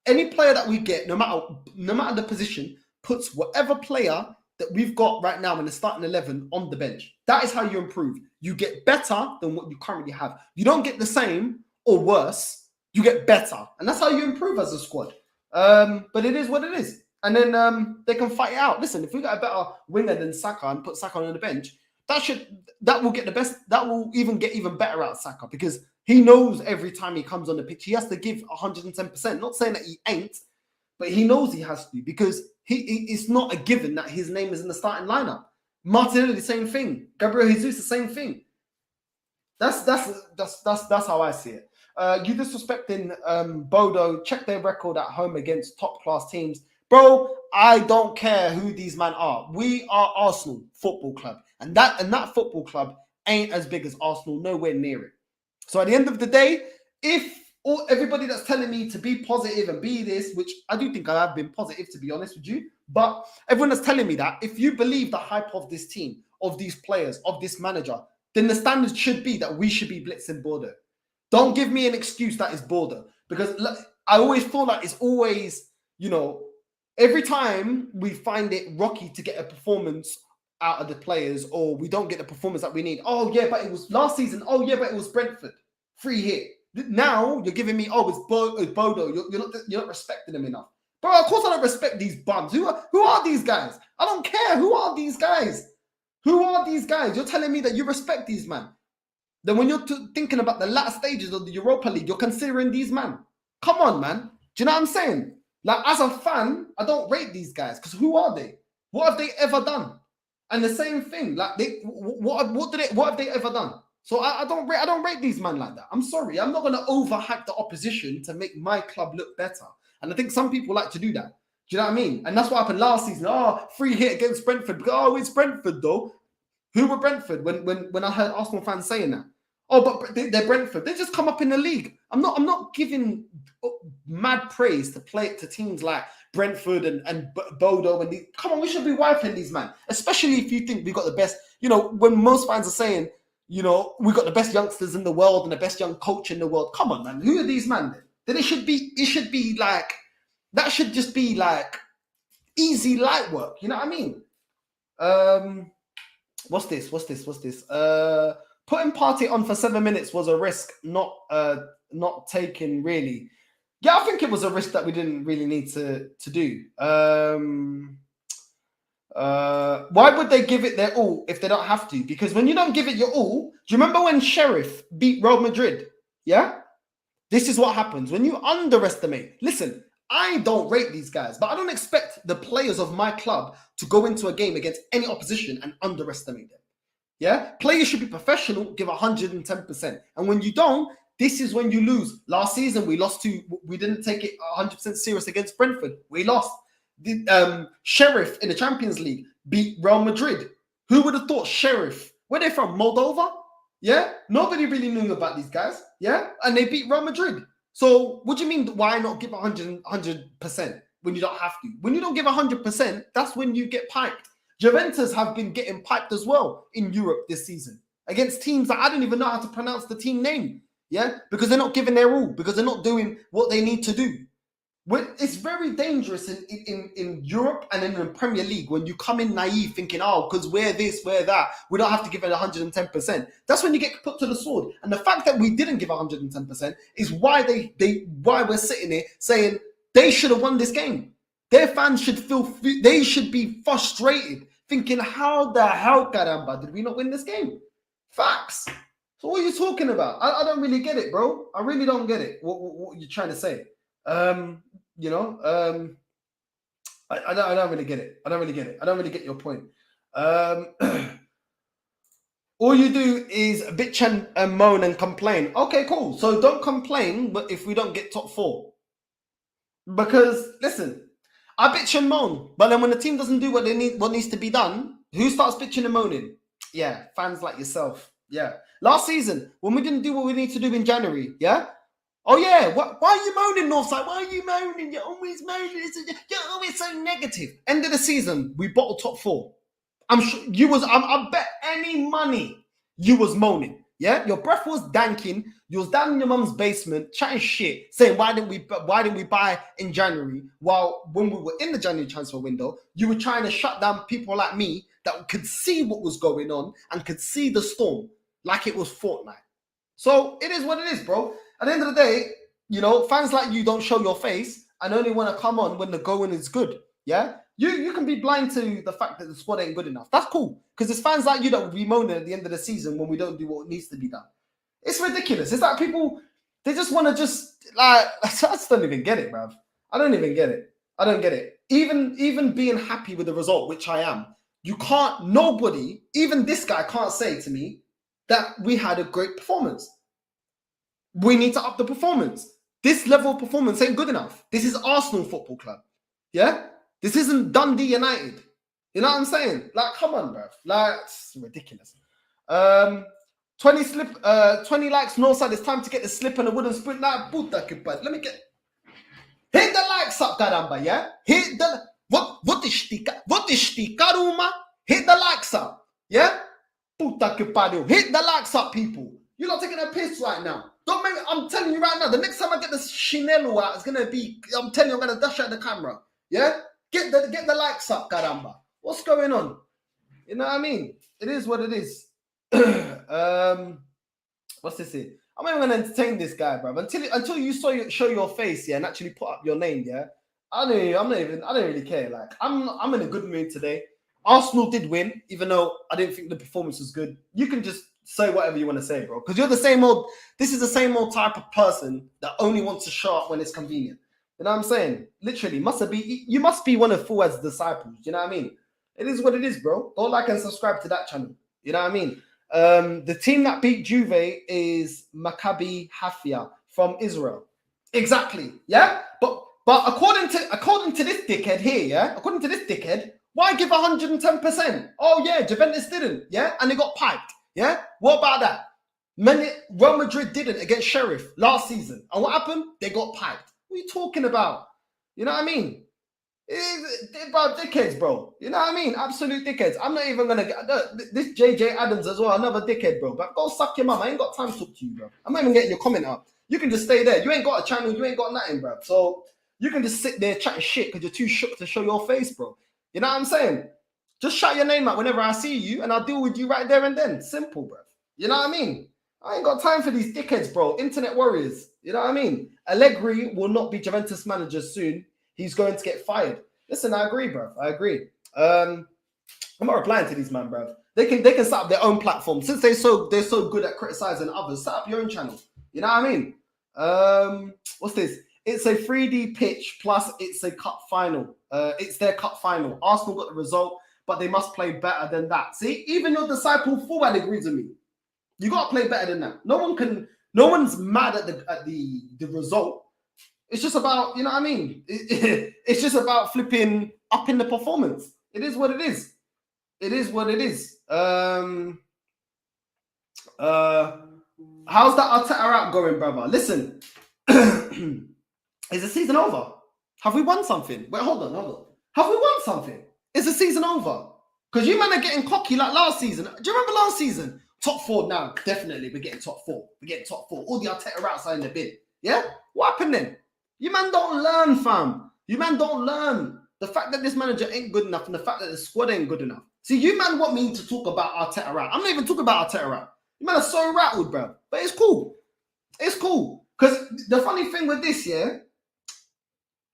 any player that we get, no matter the position, puts whatever player that we've got right now in the starting 11 on the bench. That is how you improve. You get better than what you currently have. You don't get the same or worse. You get better. And that's how you improve as a squad. But it is what it is. And then they can fight it out. Listen, if we got a better winger than Saka and put Saka on the bench, that will get the best. That will get even better out of Saka, because he knows every time he comes on the pitch, he has to give 110%. Not saying that he ain't, but he knows he has to, because it's not a given that his name is in the starting lineup. Martinelli, the same thing. Gabriel Jesus, the same thing. That's how I see it. You disrespecting Bodo. Check their record at home against top class teams. Bro, I don't care who these men are. We are Arsenal Football Club. And that football club ain't as big as Arsenal, nowhere near it. So at the end of the day, if everybody that's telling me to be positive and be this, which I do think I have been positive, to be honest with you, but everyone that's telling me that, if you believe the hype of this team, of these players, of this manager, then the standards should be that we should be blitzing Bodo. Don't give me an excuse that is Bodo, because I always feel like it's always, every time we find it rocky to get a performance out of the players, or we don't get the performance that we need. Oh yeah, but it was last season. Oh yeah, but it was Brentford. Free hit. Now you're giving me, it's Bodo. You're not respecting them enough. Bro, of course I don't respect these bums. Who are these guys? I don't care. Who are these guys? Who are these guys? You're telling me that you respect these men. Then when you're thinking about the latter stages of the Europa League, you're considering these men. Come on, man. Do you know what I'm saying? Like, as a fan, I don't rate these guys, because who are they? What have they ever done? And the same thing, like what have they ever done? So I don't rate these men like that. I'm sorry, I'm not gonna overhype the opposition to make my club look better. And I think some people like to do that. Do you know what I mean? And that's what happened last season. Free hit against Brentford. It's Brentford though. Who were Brentford when I heard Arsenal fans saying that? But they're Brentford. They just come up in the league. I'm not giving mad praise to teams like Brentford and Bodo and come on, we should be wiping these man. Especially if you think we got the best. When most fans are saying, we got the best youngsters in the world and the best young coach in the world. Come on, man. Who are these men then? It should be like, that should just be like easy light work. You know what I mean? What's this? Putting Partey on for 7 minutes was a risk, not taken really. Yeah, I think it was a risk that we didn't really need to do. Why would they give it their all if they don't have to? Because when you don't give it your all, do you remember when Sheriff beat Real Madrid? Yeah? This is what happens when you underestimate. Listen, I don't rate these guys, but I don't expect the players of my club to go into a game against any opposition and underestimate them. Yeah? Players should be professional, give 110%. And when you don't, this is when you lose. Last season, we didn't take it 100% serious against Brentford. We lost. The Sheriff in the Champions League beat Real Madrid. Who would have thought Sheriff? Where are they from? Moldova? Yeah? Nobody really knew about these guys. Yeah? And they beat Real Madrid. So what do you mean, why not give 100% when you don't have to? When you don't give 100%, that's when you get piped. Juventus have been getting piped as well in Europe this season against teams that I don't even know how to pronounce the team name. Yeah, because they're not giving their all, because they're not doing what they need to do. It's very dangerous in Europe and in the Premier League when you come in naive thinking, because we're this, we're that, we don't have to give it 110%. That's when you get put to the sword. And the fact that we didn't give 110% is why why we're sitting here saying they should have won this game. Their fans should they should be frustrated, thinking, how the hell, caramba, did we not win this game? Facts. So what are you talking about? I don't really get it, bro. I really don't get it. What you're trying to say? I don't really get it. I don't really get your point. All you do is bitch and moan and complain. Okay, cool. So don't complain, but if we don't get top 4. Because listen, I bitch and moan, but then when the team doesn't do what needs to be done, who starts bitching and moaning? Yeah, fans like yourself. Yeah. Last season, when we didn't do what we need to do in January, yeah? Oh, yeah. Why are you moaning, Northside? Why are you moaning? You're always moaning. You're always so negative. End of the season, we bottled top 4. I'm sure you was, I bet any money you was moaning. Yeah? Your breath was danking. You was down in your mum's basement, chatting shit, saying, why didn't we buy in January? While when we were in the January transfer window, you were trying to shut down people like me that could see what was going on and could see the storm like it was Fortnite. So it is what it is, bro. At the end of the day, fans like you don't show your face, and only want to come on when the going is good. Yeah, you can be blind to the fact that the squad ain't good enough. That's cool, because there's fans like you that will be moaning at the end of the season when we don't do what needs to be done. It's ridiculous. It's like people, they just want to just like, I just don't even get it, bruv. I don't even get it. I don't get it. Even being happy with the result, which I am, you can't, nobody, even this guy can't say to me that we had a great performance. We need to up the performance. This level of performance ain't good enough. This is Arsenal Football Club. Yeah? This isn't Dundee United. You know what I'm saying? Like, come on, bruv. Like, it's ridiculous. 20 likes Northside. It's time to get the slip and the wooden spoon. Nah, puta que pariu. Let me get... Hit the likes up, caramba, yeah? Hit the... What is Karuma? Hit the likes up, yeah? Puta que pariu. Hit the likes up, people. You're not taking a piss right now. Don't make... I'm telling you right now, the next time I get this chinelo out, it's going to be... I'm telling you, I'm going to dash out the camera, yeah? Get the likes up, caramba. What's going on? You know what I mean? It is what it is. What's this here? I'm not even gonna entertain this guy, bro. Until you show your face, yeah, and actually put up your name, yeah. I don't really care. Like, I'm in a good mood today. Arsenal did win, even though I didn't think the performance was good. You can just say whatever you want to say, bro, because you're the same old. This is the same old type of person that only wants to show up when it's convenient. You know what I'm saying? Literally, you must be one of Fuad's disciples. You know what I mean? It is what it is, bro. Go like and subscribe to that channel. You know what I mean? The team that beat Juve is Maccabi Haifa from Israel. Exactly. Yeah. But according to this dickhead here, yeah. According to this dickhead, why give 110%? Oh yeah, Juventus didn't. Yeah, and they got piped. Yeah. What about that? Real Madrid didn't against Sheriff last season, and what happened? They got piped. What are you talking about? You know what I mean? They're about dickheads, bro. You know what I mean? Absolute dickheads. I'm not even gonna get this JJ Adams as well, another dickhead, bro. But go suck your mum. I ain't got time to talk to you, bro. I'm not even getting your comment up. You can just stay there. You ain't got a channel, you ain't got nothing, bro. So you can just sit there chatting shit because you're too shook to show your face, bro. You know what I'm saying? Just shout your name out whenever I see you, and I'll deal with you right there and then. Simple, bro. You know what I mean? I ain't got time for these dickheads, bro. Internet warriors. You know what I mean? Allegri will not be Juventus manager soon. He's going to get fired. Listen, I agree, bro. I agree. I'm not replying to these man, bro. They can set up their own platform. Since they're so good at criticizing others, set up your own channel. You know what I mean? What's this? It's a 3D pitch plus it's a cup final. It's their cup final. Arsenal got the result, but they must play better than that. See, even your disciple Fuad agrees with me. You got to play better than that. No one's mad at the result. It's just about, you know what I mean? It's just about flipping up in the performance. It is what it is. It is what it is. How's that Arteta out going, brother? Listen, is the season over? Have we won something? Wait, hold on. Have we won something? Is the season over? Because you man are getting cocky like last season. Do you remember last season? Top 4 now, definitely. We're getting top 4. We're getting top 4. All the Arteta outs are in the bin. Yeah? What happened then? You man don't learn, fam. You man don't learn. The fact that this manager ain't good enough and the fact that the squad ain't good enough. See, you man want me to talk about Arteta out. I'm not even talking about Arteta out. You man are so rattled, bro. But it's cool. It's cool. Because the funny thing with this, yeah,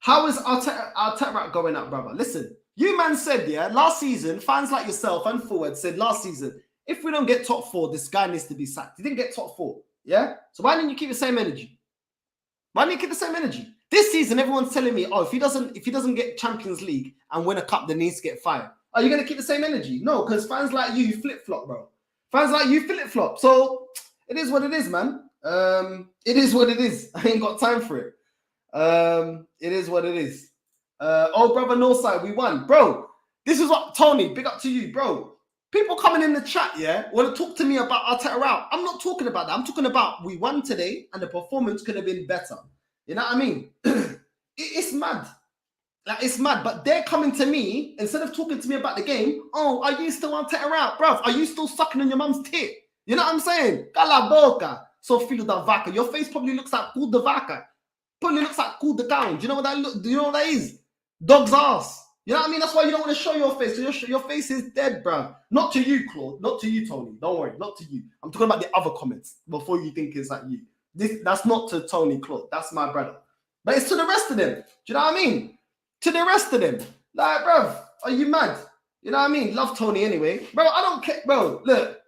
how is Arteta out going up, brother? Listen, you man said, yeah, last season, fans like yourself and Forward said last season, if we don't get top 4, this guy needs to be sacked. He didn't get top 4, yeah? So why didn't you keep the same energy? Why didn't you keep the same energy? This season, everyone's telling me, oh, if he doesn't get Champions League and win a cup, then he needs to get fired. Are you going to keep the same energy? No, because fans like you flip-flop, bro. Fans like you flip-flop. So it is what it is, man. It is what it is. I ain't got time for it. It is what it is. Oh, brother Northside, we won. Bro, this is what, Tony, big up to you, bro. People coming in the chat, yeah, want to talk to me about Arteta out. I'm not talking about that. I'm talking about we won today and the performance could have been better. You know what I mean? It's mad. Like, it's mad. But they're coming to me, instead of talking to me about the game, oh, are you still Arteta out? Bruv, are you still sucking on your mum's tit? You know what I'm saying? Cala boca. So filho da vaca. Your face probably looks like cu de vaca. Probably looks like cu de cow. Do you know what that look? Do you know what that is? Dog's ass. You know what I mean? That's why you don't want to show your face. So your face is dead, bro. Not to you, Claude. Not to you, Tony. Don't worry. Not to you. I'm talking about the other comments before you think it's like you. That's not to Tony, Claude. That's my brother. But it's to the rest of them. Do you know what I mean? To the rest of them. Like, bruv, are you mad? You know what I mean? Love Tony anyway. Bro, I don't care. Bro, look.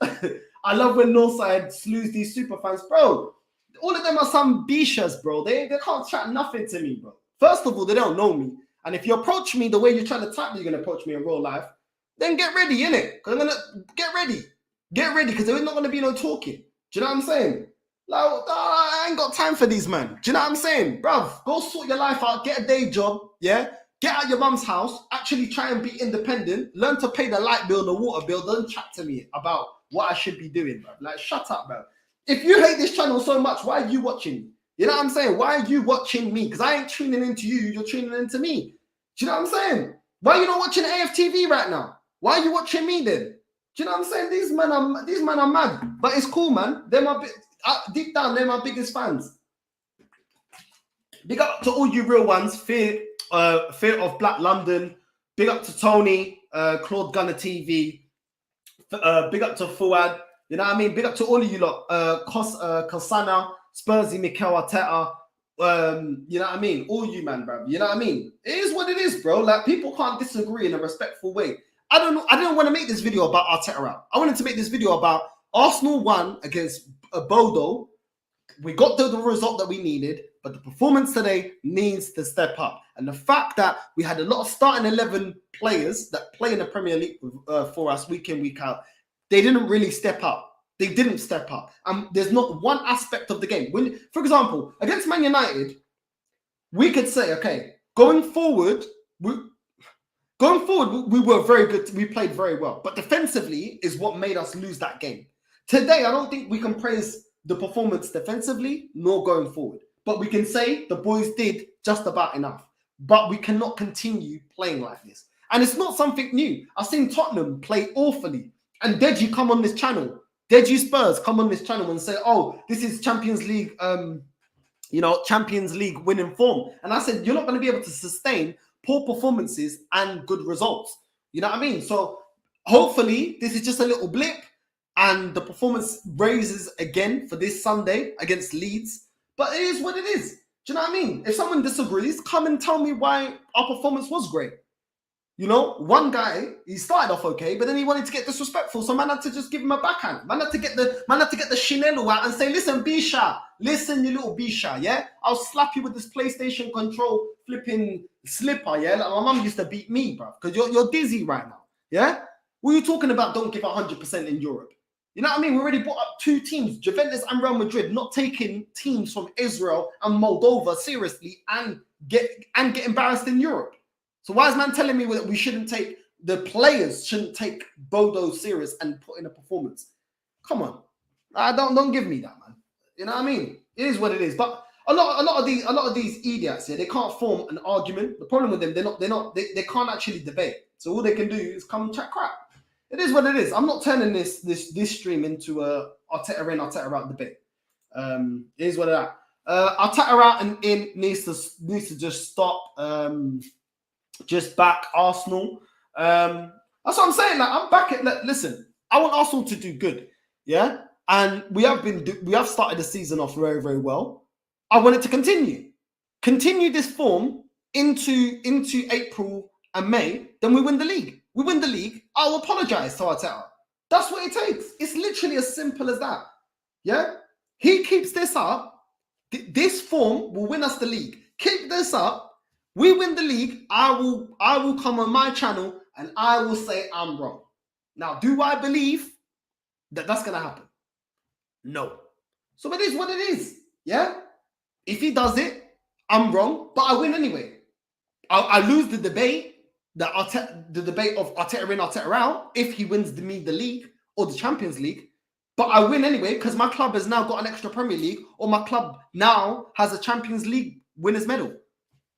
I love when Northside slews these super fans. Bro, all of them are some bishas, bro. They can't chat nothing to me, bro. First of all, they don't know me. And if you approach me the way you're trying to type, you're going to approach me in real life, then get ready, innit? Because I'm going to get ready. Get ready, because there's not going to be no talking. Do you know what I'm saying? Like, I ain't got time for these, man. Do you know what I'm saying? Bruv, go sort your life out. Get a day job, yeah? Get out your mum's house. Actually try and be independent. Learn to pay the light bill, the water bill. Don't chat to me about what I should be doing, bro. Like, shut up, bro. If you hate this channel so much, why are you watching me? You know what I'm saying? Why are you watching me? Because I ain't tuning into you. You're tuning into me. Do you know what I'm saying? Why are you not watching AFTV right now? Why are you watching me then? Do you know what I'm saying? These men are mad. But it's cool, man. They're my deep down, they're my biggest fans. Big up to all you real ones. Fear of Black London. Big up to Tony, Claude Gunner TV. Big up to Fuad. You know what I mean? Big up to all of you lot. Kosana, Spursy, Mikel Arteta. You know what I mean? All you, man, bro. You know what I mean? It is what it is, bro. Like, people can't disagree in a respectful way. I didn't want to make this video about Arteta out. I wanted to make this video about Arsenal won against Bodo. We got the result that we needed, but the performance today needs to step up. And the fact that we had a lot of starting 11 players that play in the Premier League for us week in, week out, they didn't really step up. They didn't step up. There's not one aspect of the game. For example, against Man United, we could say, okay, going forward, we were very good. We played very well. But defensively is what made us lose that game. Today, I don't think we can praise the performance defensively nor going forward. But we can say the boys did just about enough. But we cannot continue playing like this. And it's not something new. I've seen Tottenham play awfully. And Deji come on this channel. Deji Spurs come on this channel and say, oh, this is Champions League, Champions League winning form. And I said, you're not going to be able to sustain poor performances and good results. You know what I mean? So hopefully this is just a little blip and the performance raises again for this Sunday against Leeds. But it is what it is. Do you know what I mean? If someone disagrees, come and tell me why our performance was great. You know, one guy, he started off okay, but then he wanted to get disrespectful. So man had to just give him a backhand. Man had to get the chinelo out and say, listen, Bisha, listen, you little Bisha, yeah? I'll slap you with this PlayStation control flipping slipper, yeah? Like my mum used to beat me, bro, because you're dizzy right now, yeah? What are you talking about? Don't give 100% in Europe. You know what I mean? We already brought up two teams, Juventus and Real Madrid, not taking teams from Israel and Moldova seriously and get embarrassed in Europe. So why is man telling me that we shouldn't take, the players shouldn't take Bodo serious and put in a performance? Come on. Don't give me that, man. You know what I mean? It is what it is. But a lot of these idiots here, they can't form an argument. The problem with them, they can't actually debate. So all they can do is come and chat crap. It is what it is. I'm not turning this stream into a Arteta in, Arteta out debate. It is what it is. Arteta out and in needs to just stop. Just back Arsenal. That's what I'm saying. Like, I'm back at. Listen, I want Arsenal to do good, yeah. And we have started the season off very, very well. I want it to continue this form into April and May. Then we win the league. We win the league. I'll apologize to Arteta. That's what it takes. It's literally as simple as that. Yeah. He keeps this up. This form will win us the league. Keep this up. We win the league, I will come on my channel and I will say I'm wrong. Now, do I believe that that's going to happen? No. So it is what it is, yeah? If he does it, I'm wrong, but I win anyway. I lose the debate, the debate of Arteta in, Arteta out, if he wins the league or the Champions League. But I win anyway because my club has now got an extra Premier League, or my club now has a Champions League winner's medal.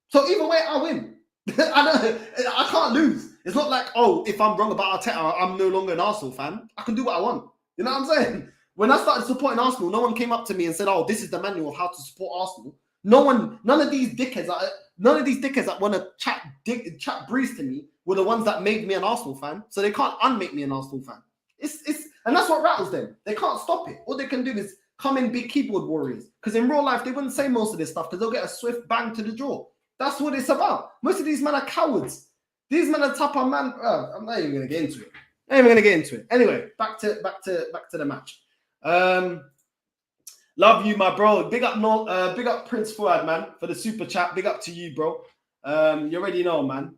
So either way, I win. I can't lose. It's not like, oh, if I'm wrong about Arteta, I'm no longer an Arsenal fan. I can do what I want. You know what I'm saying? When I started supporting Arsenal, no one came up to me and said, oh, this is the manual of how to support Arsenal. None of these dickheads that want to chat breeze to me were the ones that made me an Arsenal fan. So they can't unmake me an Arsenal fan. And that's what rattles them. They can't stop it. All they can do is come in big keyboard warriors. Because in real life, they wouldn't say most of this stuff because they'll get a swift bang to the jaw. That's what it's about. Most of these men are cowards. These men are tougher man. I'm not even gonna get into it. I'm not even gonna get into it. Anyway, back to the match. Love you, my bro. Big up Prince Fuad, man, for the super chat. Big up to you, bro. You already know, man.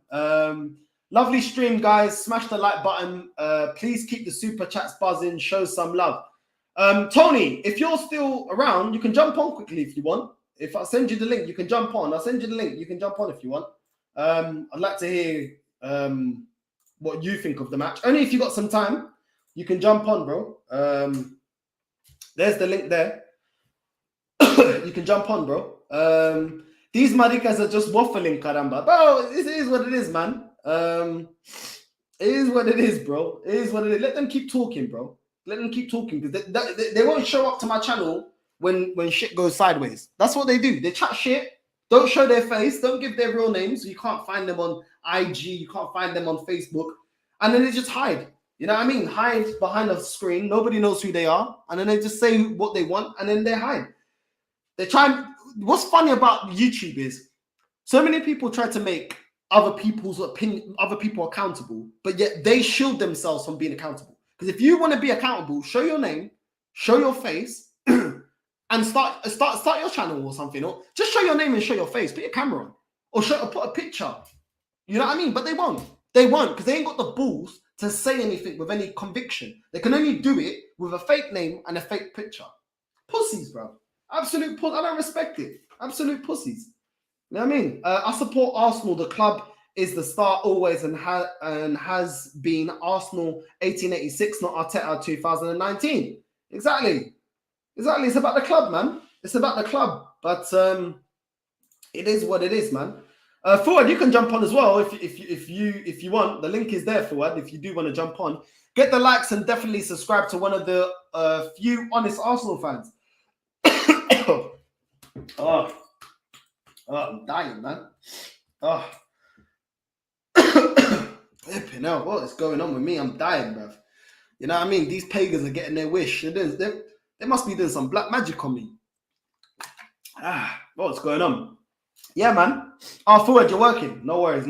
Lovely stream, guys. Smash the like button. Please keep the super chats buzzing. Show some love. Tony, if you're still around, you can jump on quickly if you want. If I send you the link, you can jump on. I'll send you the link. You can jump on if you want. I'd like to hear what you think of the match. Only if you got some time, you can jump on, bro. There's the link there. You can jump on, bro. These maricas are just waffling, caramba. Bro, it is what it is, man. It is what it is, bro. It is what it is. Let them keep talking, bro. Let them keep talking because they won't show up to my channel when shit goes sideways. That's what they do. They chat shit, don't show their face, don't give their real names. So you can't find them on IG, you can't find them on Facebook, and then they just hide. You know what I mean? Hide behind a screen. Nobody knows who they are, and then they just say what they want, and then they hide. They try. What's funny about YouTube is so many people try to make other people's opinion, other people accountable, but yet they shield themselves from being accountable. Because if you want to be accountable, show your name, show your face, and start your channel or something, or just show your name and show your face. Put your camera on, or put a picture. You know what I mean? But they won't. They won't because they ain't got the balls to say anything with any conviction. They can only do it with a fake name and a fake picture. Pussies, bro. Absolute pussies. I don't respect it. Absolute pussies. You know what I mean? I support Arsenal. The club is the star always and has been Arsenal 1886, not Arteta 2019. Exactly. It's about the club, man. It's about the club. But it is what it is, man. Fuad, you can jump on as well if you want. The link is there, Fuad, if you do want to jump on. Get the likes and definitely subscribe to one of the few honest Arsenal fans. Oh, I'm dying, man. Oh. Flipping hell, what is going on with me? I'm dying, bruv. You know what I mean? These pagans are getting their wish. They must be doing some black magic on me. What's going on? Yeah, man. Forward, you're working. No worries.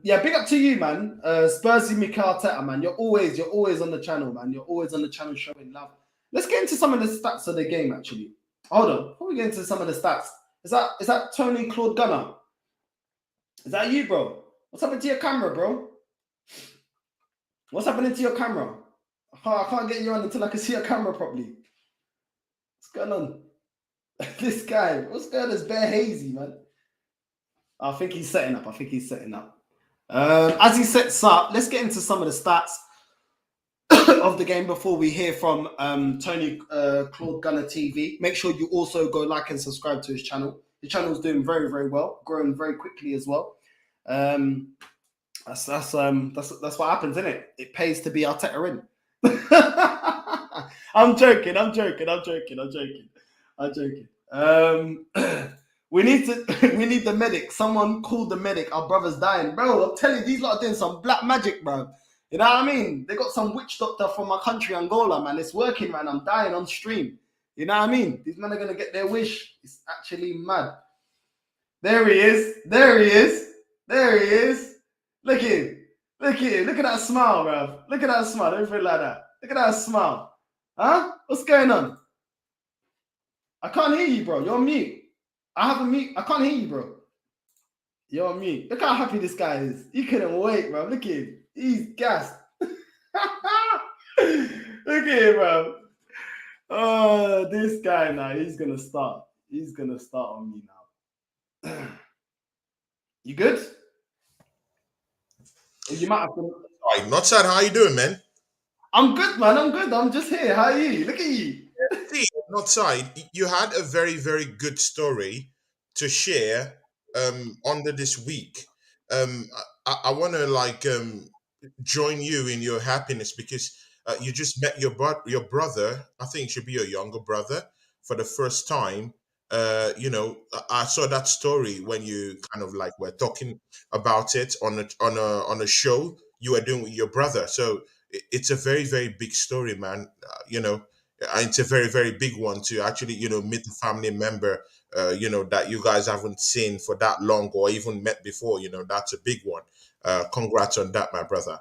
Yeah, big up to you, man. Spursy Mikel Arteta, man. You're always on the channel, man. You're always on the channel showing love. Let's get into some of the stats of the game, actually. Hold on. Before we get into some of the stats, is that Tony Claude Gunner? Is that you, bro? What's happening to your camera, bro? What's happening to your camera? I can't get you on until I can see your camera properly. What's going on? This guy, what's going on? It's bare hazy, man. I think he's setting up. As he sets up, let's get into some of the stats of the game before we hear from Tony Claude Gunner TV. Make sure you also go like and subscribe to his channel. The channel's doing very, very well, growing very quickly as well. That's what happens, isn't it? It pays to be Arteta in. I'm joking. We need the medic. Someone called the medic. Our brother's dying, bro. I'm telling you, these lot are doing some black magic, bro. You know what I mean? They got some witch doctor from my country, Angola, man. It's working, man. I'm dying on stream. You know what I mean? These men are gonna get their wish. It's actually mad. There he is. Look at him. Look at that smile, bro. Look at that smile. Don't feel like that. Look at that smile. Huh? What's going on? I can't hear you, bro. You're on mute. I have a mute. I can't hear you, bro. You're on mute. Look how happy this guy is. He couldn't wait, bro. Look at him. He's gassed. Look at him, bro. Oh, this guy now. He's gonna start. He's gonna start on me now. You good? You might have to. Right, not sad. How you doing, man? I'm good, man. I'm good. I'm just here. How are you? Look at you. See, not side. You had a very, very good story to share under this week. I want to join you in your happiness because you just met your brother. I think it should be your younger brother for the first time. I saw that story when you kind of like were talking about it on a show you were doing with your brother. So it's a very, very big story, man. It's a very, very big one to actually, meet a family member, that you guys haven't seen for that long or even met before. That's a big one. Congrats on that, my brother.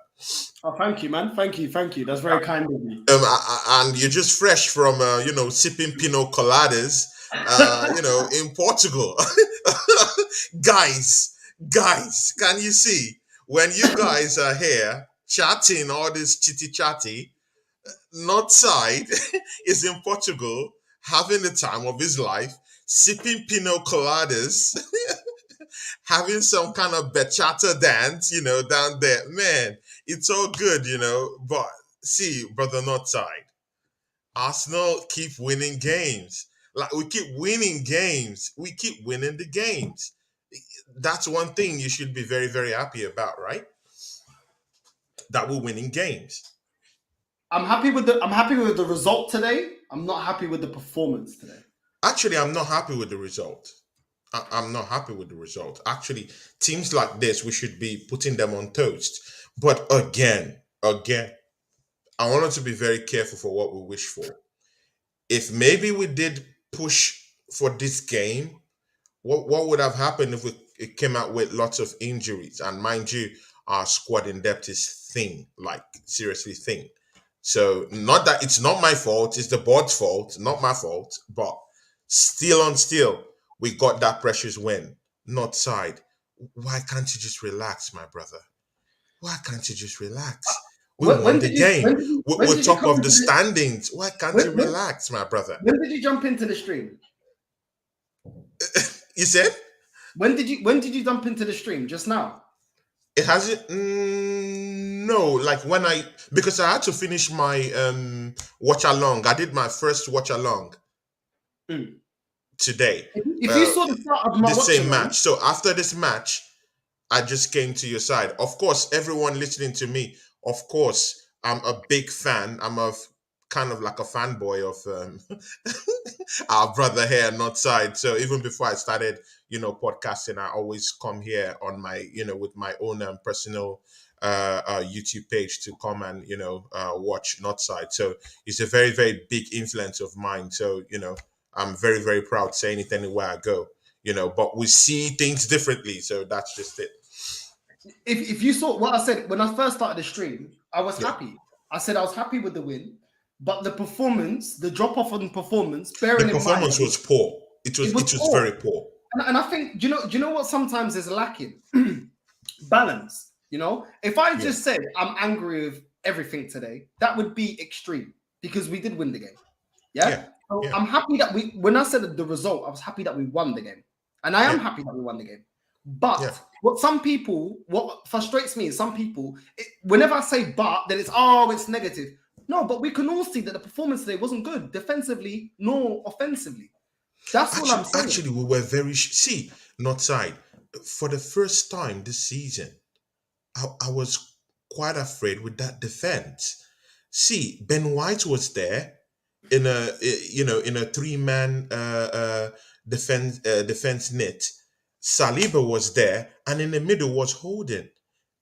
Oh, thank you, man. Thank you. That's very kind of you. And you're just fresh from, sipping pino coladas, in Portugal. guys, can you see when you guys are here chatting all this chitty chatty? North side is in Portugal having the time of his life, sipping pino coladas, having some kind of bachata dance, down there. Man, it's all good, But see, brother North side, Arsenal keep winning games. Like we keep winning games. We keep winning the games. That's one thing you should be very, very happy about, right? That we're winning games. I'm happy with the result today. I'm not happy with the performance today. Actually, I'm not happy with the result. I'm not happy with the result. Actually, teams like this, we should be putting them on toast. But again, I wanted to be very careful for what we wish for. If maybe we did push for this game, what would have happened if it came out with lots of injuries? And mind you, our squad in depth is thin, like seriously thin. So not that it's not my fault, it's the board's fault, not my fault. But still, we got that precious win. Not side. Why can't you just relax, my brother? Why can't you just relax? We won the game. We're top of the standings. Why can't you relax, my brother? When did you jump into the stream? You said? When did you jump into the stream? Just now? It hasn't. No, like because I had to finish my watch along. I did my first watch along today. If you saw the start of my the watch same along, match. So after this match, I just came to your side. Of course, everyone listening to me, of course, I'm a big fan. I'm kind of like a fanboy of our brother here, North Side. So even before I started, podcasting, I always come here on my, with my own personal YouTube page to come and, watch North Side. So it's a very, very big influence of mine. So, I'm very, very proud saying it anywhere I go, but we see things differently. So that's just it. If you saw what I said when I first started the stream, I was happy. I said I was happy with the win, but the performance, the drop off on performance, the performance was poor. It was poor. Very poor. And I think do you know what sometimes is lacking? Balance. If I just said I'm angry with everything today, that would be extreme because we did win the game. Yeah. So I'm happy that when I said the result, I was happy that we won the game, and I am happy that we won the game. But what frustrates me is some people, whenever I say but, then it's negative. No, but we can all see that the performance today wasn't good defensively nor offensively. That's what I'm saying. Actually, we were very... See, North Side, for the first time this season, I was quite afraid with that defense. See, Ben White was there in a 3-man defense net. Saliba was there, and in the middle was Holding.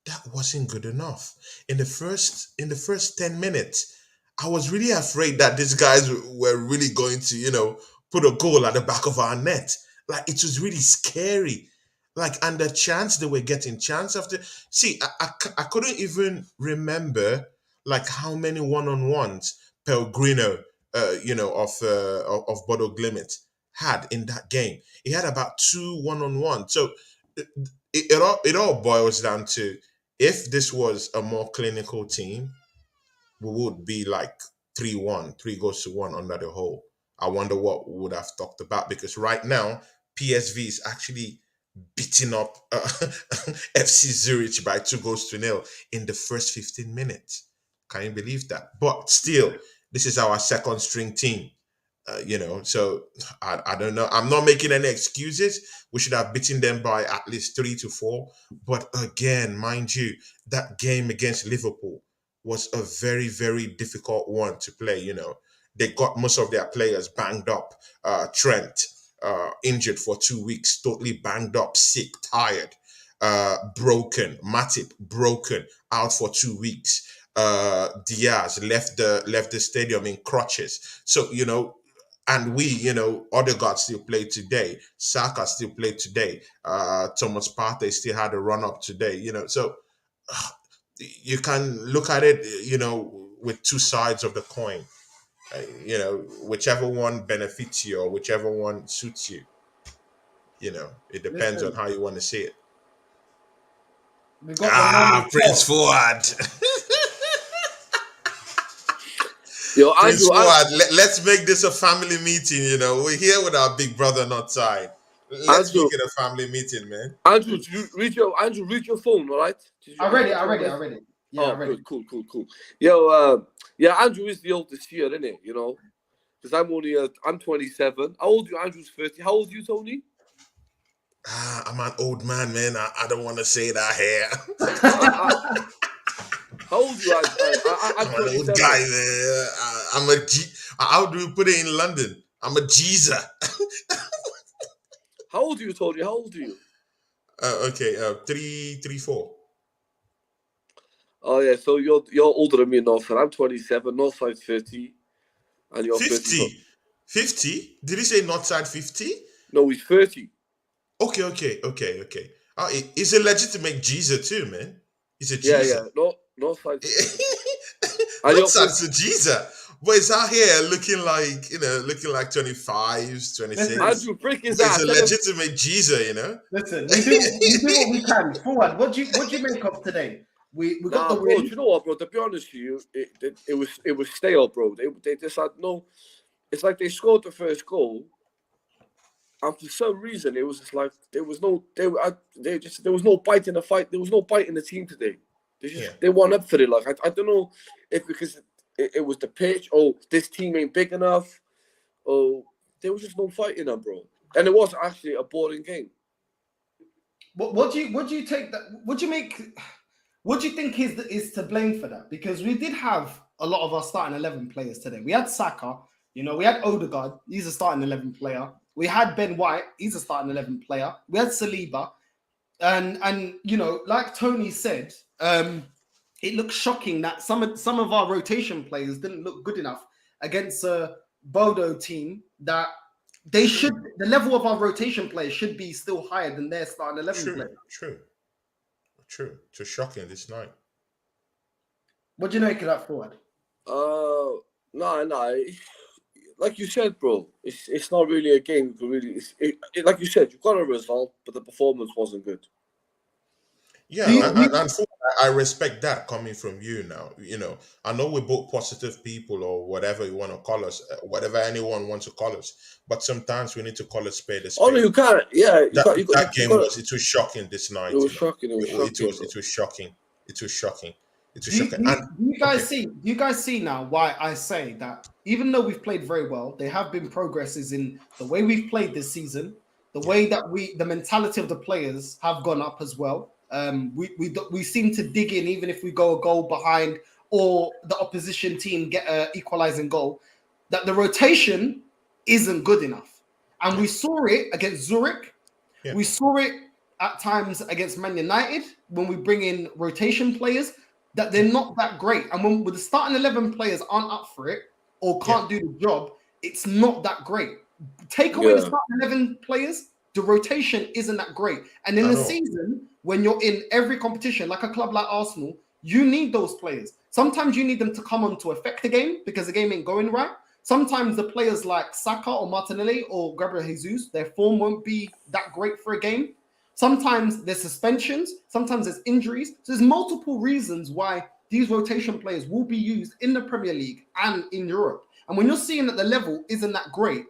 That wasn't good enough. In the first 10 minutes, I was really afraid that these guys were really going to, put a goal at the back of our net. Like, it was really scary. Like, and the chance they were getting, chance after... See, I couldn't even remember, like, how many one-on-ones Pellegrino, of Bodo Glimt had in that game. He had about 2 one-on-one. So it all boils down to, if this was a more clinical team, we would be like 3-1, 3-1 under the hole. I wonder what we would have talked about, because right now PSV is actually beating up FC Zurich by 2-0 in the first 15 minutes. Can you believe that? But still, this is our second string team. So I don't know. I'm not making any excuses. We should have beaten them by at least 3-4. But again, mind you, that game against Liverpool was a very, very difficult one to play. They got most of their players banged up. Trent, injured for 2 weeks, totally banged up, sick, tired, broken. Matip, broken, out for 2 weeks. Diaz left the stadium in crutches. So and we, Odegaard still played today. Saka still played today. Thomas Partey still had a run up today. So you can look at it, with two sides of the coin. Whichever one benefits you or whichever one suits you. It depends on Listen, how you want to see it. we got the Prince Fuad. Yo, Prince Andrew, Fuad, let's make this a family meeting. We're here with our big brother not side. Let's Andrew. make it a family meeting, man. Andrew, did you read your phone, all right? I read it. Yeah, I read good, cool. Yo, Andrew is the oldest here, isn't it? Because I'm 27. How old are you? Andrew's 30. How old are you, Tony? I'm an old man, man. I don't want to say that here. How old are you? I'm an old guy, man. I'm a G. How do we put it in London? I'm a geezer. How old are you, Tony? How old are you? Okay, 4. Oh yeah, so you're older than me, Northside. I'm 27. Northside's 30, and you're 50. 50? Did he say Northside 50? No, he's 30. Okay. He's a legitimate geezer too, man. He's a geezer. Yeah. Northside's Northside's a geezer. But he's out here looking like 25s, 26. Andrew, freak his He's ass. a legitimate geezer, Listen, we do what we can. Forward. What do you make of today? We got the bro, win. do you know what, bro? To be honest with you, it was stale, bro. They just had no. It's like they scored the first goal, and for some reason it was just like there was no bite in the fight. There was no bite in the team today. They won up for it. Like I don't know if because it was the pitch. Oh, this team ain't big enough. Oh, there was just no fight in them, bro. And it was actually a boring game. What do you take that? What do you make? What do you think is to blame for that? Because we did have a lot of our starting 11 players today. We had Saka, we had Odegaard, he's a starting 11 player. We had Ben White, he's a starting 11 player. We had Saliba, and like Tony said, it looks shocking that some of our rotation players didn't look good enough against a Bodo team that the level of our rotation players should be still higher than their starting 11 players. True. It was shocking this night. What do you make of that, Forward? No. Like you said, bro, it's not really a game. Really, like you said, you got a result, but the performance wasn't good. Yeah, and I respect that coming from you now. I know we're both positive people or whatever you want to call us, whatever anyone wants to call us. But sometimes we need to call a spade a spade. Oh no, you can't. Yeah, that game was shocking this night. It was shocking. It was shocking. Do you guys see now why I say that even though we've played very well, there have been progresses in the way we've played this season, the way that the mentality of the players have gone up as well. We seem to dig in even if we go a goal behind or the opposition team get an equalizing goal, that the rotation isn't good enough. And we saw it against Zurich. Yeah. We saw it at times against Man United when we bring in rotation players that they're not that great. And when the starting 11 players aren't up for it or can't do the job, it's not that great. Take away the starting 11 players, the rotation isn't that great. And in the season, when you're in every competition, like a club like Arsenal, you need those players. Sometimes you need them to come on to affect the game because the game ain't going right. Sometimes the players like Saka or Martinelli or Gabriel Jesus, their form won't be that great for a game. Sometimes there's suspensions. Sometimes there's injuries. So there's multiple reasons why these rotation players will be used in the Premier League and in Europe. And when you're seeing that the level isn't that great,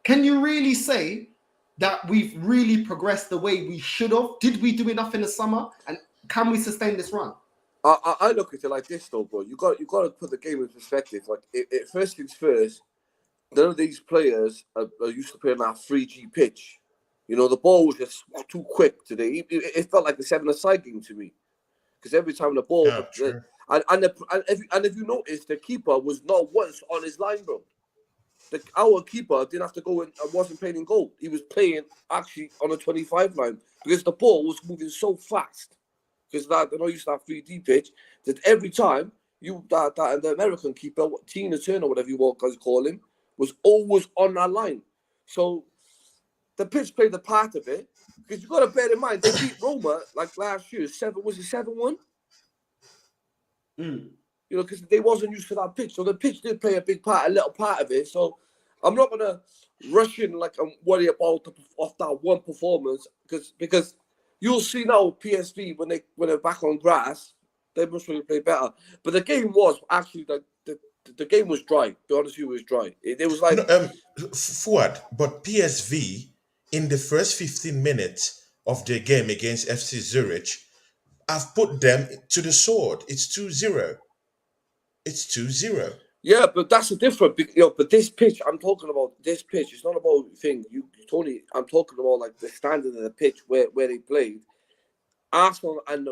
can you really say that we've really progressed the way we should have? Did we do enough in the summer? And can we sustain this run? I look at it like this, though, bro. You got to put the game in perspective. Like, first things first, none of these players are used to playing that 3G pitch. The ball was just too quick today. It felt like a 7-a-side game to me. Because every time the ball... And if you notice, the keeper was not once on his line, bro. Our keeper didn't have to go and wasn't playing in goal. He was playing actually on a 25 line because the ball was moving so fast. Because they're not used to that 3D pitch that every time that the American keeper, Tina Turner, whatever you want guys call him, was always on that line. So the pitch played a part of it. Because you've got to bear in mind, they beat Roma like last year. 7-1? You know, because they wasn't used to that pitch. So the pitch did play a big part, a little part of it. So I'm not going to rush in like I'm worried about off that one performance. Because you'll see now PSV, when they're back on grass, they must really play better. But the game was actually, the game was dry. To be honest with you, it was dry. It was like... Fuad, but PSV, in the first 15 minutes of their game against FC Zurich, I've put them to the sword. It's 2-0. It's 2-0. Yeah, but that's a different... You know, but this pitch, I'm talking about this pitch. It's not about thing. Tony, I'm talking about like the standard of the pitch where they played. Arsenal and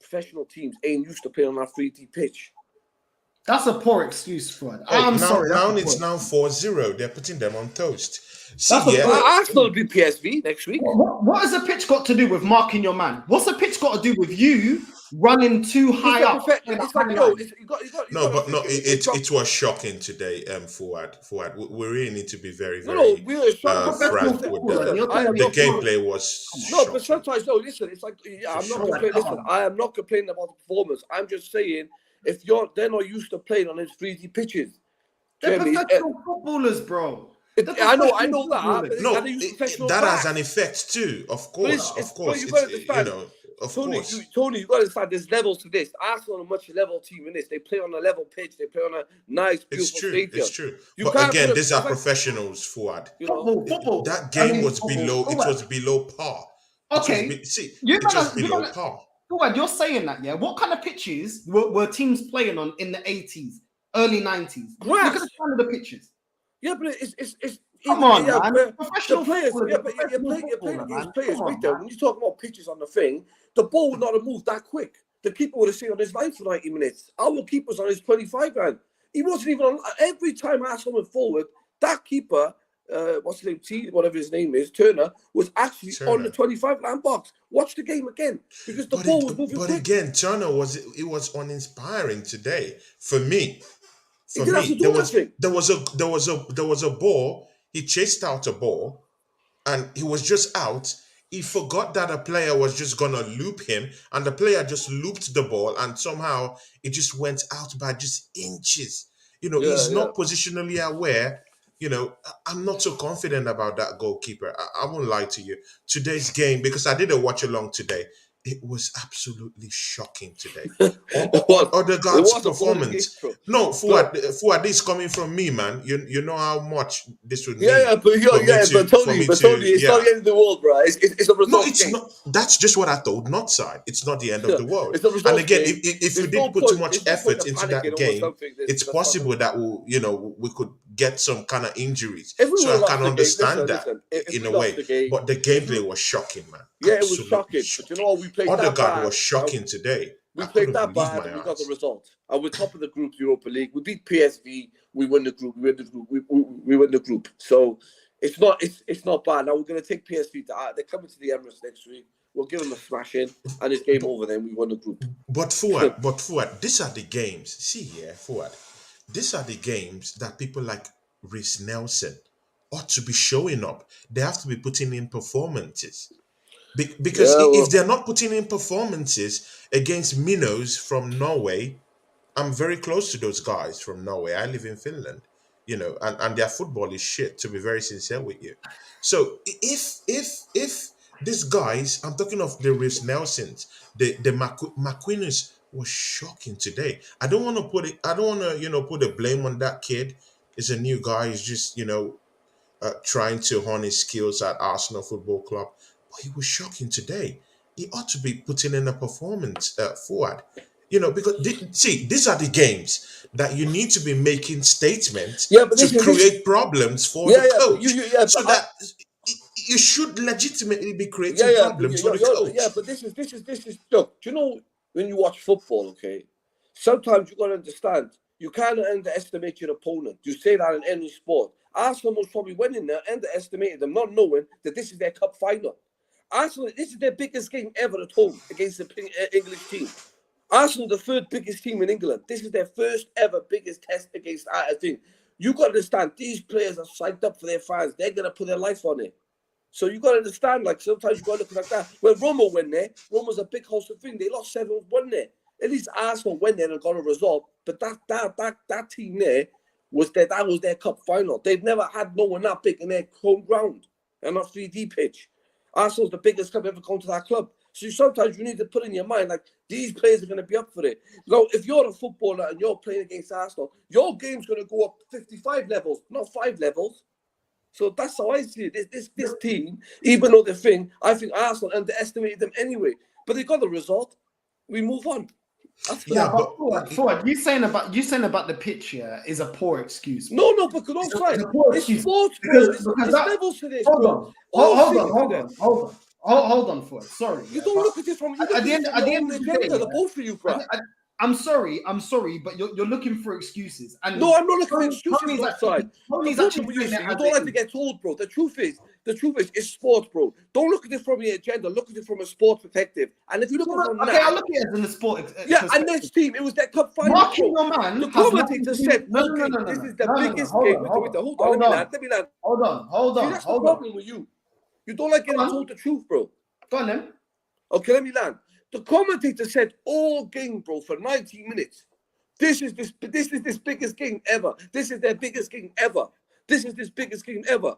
professional teams ain't used to playing on that 3D pitch. That's a poor excuse for it. Hey, I'm now, sorry. now it's now 4-0. They're putting them on toast. See, Arsenal will be PSV next week. What has a pitch got to do with marking your man? What's a pitch got to do with you running too high up? It's like, no, you got it was shocking today, Fuad. We really need to be very, very we were frank with that. The gameplay was shocking. But sometimes, listen, it's like, I'm not complaining. Listen, I am not complaining about the performance. I'm just saying, if they're not used to playing on those 3D pitches. They're professional footballers, bro. I know that. No, that has an effect too. Of course. You got to understand. Tony, you got to understand. There's levels to this. Arsenal are a much level team in this. They play on a level pitch. They play on a nice, beautiful stadium. It's true. But again, these are professionals, Fuad. Football. That game was below. It was below par. Okay. It was below par. Fuad, you're saying that, yeah? What kind of pitches were teams playing on in the 80s, early 90s? Look at the kind of the pitches. Yeah, but it's come on, man. Professional players. You're playing against players. Wait there. When you talk about pitches on the thing, the ball would not have moved that quick. The keeper would have stayed on his line for 90 minutes. Our keeper's on his 25 line. He wasn't even on. Every time Arsenal went forward, that keeper, what's his name, whatever his name is, Turner, was actually on the 25 line box. Watch the game again because the ball was moving quick. But again, Turner was uninspiring today for me. For me, there was a ball. He chased out a ball, and he was just out. He forgot that a player was just gonna loop him, and the player just looped the ball, and somehow it just went out by just inches. You know, he's not positionally aware. You know, I'm not so confident about that goalkeeper. I won't lie to you. Today's game, because I did a watch along today. It was absolutely shocking today. Odegaard's performance. No, Fuad, this is coming from me, man. You know how much this would mean. But Tony, it's not the end of the world, bro. It's a result. No, it's not. That's just what I told Northside. It's not the end of the world. And again, if we did put too much effort into that game, it's possible that we could get some kind of injuries. So I can understand that in a way. But the gameplay was shocking, man. Yeah, it was shocking. But you know what? We played that bad. Odegaard was shocking today. We played that bad and we got the result. And we're top of the group, Europa League. We beat PSV. We win the group. We win the group. So it's not bad. Now we're going to take PSV to... They're coming to the Emirates next week. We'll give them a smash in and it's game over then. We won the group. But Fuad, these are the games. See here, Fuad. These are the games that people like Reece Nelson ought to be showing up. They have to be putting in performances. Because if they're not putting in performances against minnows from Norway, I'm very close to those guys from Norway. I live in Finland, and their football is shit, to be very sincere with you. So if these guys, I'm talking of the Reece Nelsons, the McQueeners was shocking today. I don't want to put the blame on that kid. He's a new guy. He's just, trying to hone his skills at Arsenal Football Club. But he was shocking today. He ought to be putting in a performance forward. Because these are the games that you need to be making statements to create problems for the coach. That you should legitimately be creating problems for the coach. Yeah, but this is look. Do you know when you watch football? Okay, sometimes you got to understand. You can't underestimate your opponent. You say that in any sport. Arsenal most probably went in there, underestimated them, not knowing that this is their cup final. Arsenal, this is their biggest game ever at home against the English team. Arsenal, the third biggest team in England. This is their first ever biggest test against our thing. You got to understand, these players are psyched up for their fans. They're going to put their life on it. So you got to understand, like, sometimes you got to look like that. When Roma went there, Roma's a big host of thing. They lost 7-1 there. At least Arsenal went there and got a result. But that team there was their cup final. They've never had no one that big in their home ground and not 3D pitch. Arsenal's the biggest club ever come to that club. So sometimes you need to put in your mind, like, these players are going to be up for it. Now, if you're a footballer and you're playing against Arsenal, your game's going to go up 55 levels, not 5 levels. So that's how I see it. This team, even though I think Arsenal underestimated them anyway. But they got the result. We move on. But forward, you saying about the pitch here is a poor excuse. No, but could all fight. It's sports, bro. Because there's levels to this. Hold on, forward. Sorry. You don't look at it from at the end of the day, the both of you, bro. I'm sorry, but you're looking for excuses. And no, I'm not looking for excuses. Tony's Outside. actually You don't like to get told, bro. The truth is, it's sports, bro. Don't look at it from your agenda. Look at it from a sports perspective. And if you look at it from I'll look at it in the sport. And this team, it was their cup final. Marking your man. The commentator said, this is the biggest game. Hold on, let me land. Hold on. That's the problem with you. You don't like getting told the truth, bro. Go on then. Okay, let me land. The commentator said all game, bro, for 90 minutes. This is this biggest game ever. This is their biggest game ever. This is this biggest game ever.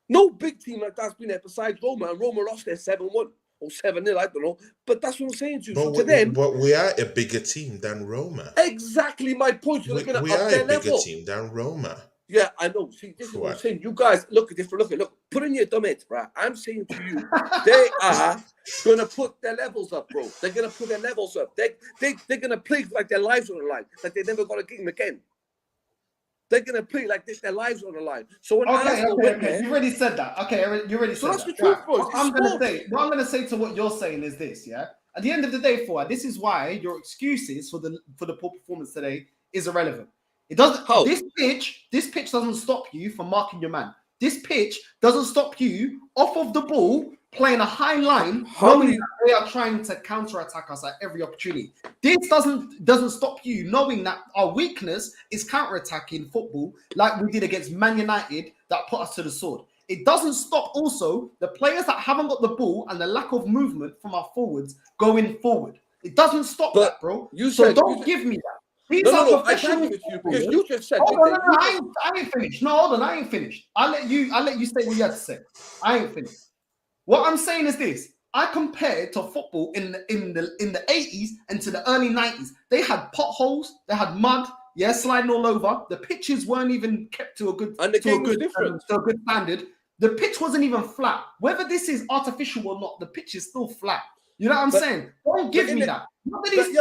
No big team like that's been there besides Roma, and Roma lost their 7-1 or 7-0, I don't know. But that's what I'm saying to you. But we are a bigger team than Roma. Exactly my point. We are a bigger team than Roma. Yeah, I know. See, this is what I'm saying. You guys, look at this. Look. Put in your dumb heads, bro. I'm saying to you, they are going to put their levels up, bro. They're going to put their levels up. They're going to play like their lives on the line, like they never got a game again. They're going to play like this, their lives on the line. So when okay. You already said that. Okay, you already said that. So that's the truth, bro. What I'm going to say to what you're saying is this, yeah? At the end of the day, this is why your excuses for the poor performance today is irrelevant. It doesn't. How? This pitch doesn't stop you from marking your man. This pitch doesn't stop you off of the ball playing a high line, knowing that they are trying to counter-attack us at every opportunity. This doesn't stop you knowing that our weakness is counter-attacking football, like we did against Man United, that put us to the sword. It doesn't stop also the players that haven't got the ball and the lack of movement from our forwards going forward. It doesn't stop that, bro. Don't give me that. These are professional with you because you just said. I ain't finished. No, hold on, I ain't finished. I'll let you say what you had to say. I ain't finished. What I'm saying is this: I compared to football in the 80s and to the early 90s. They had potholes, they had mud, sliding all over. The pitches weren't even kept to a good standard. The pitch wasn't even flat. Whether this is artificial or not, the pitch is still flat. You know what I'm saying? Don't give me that. Players, they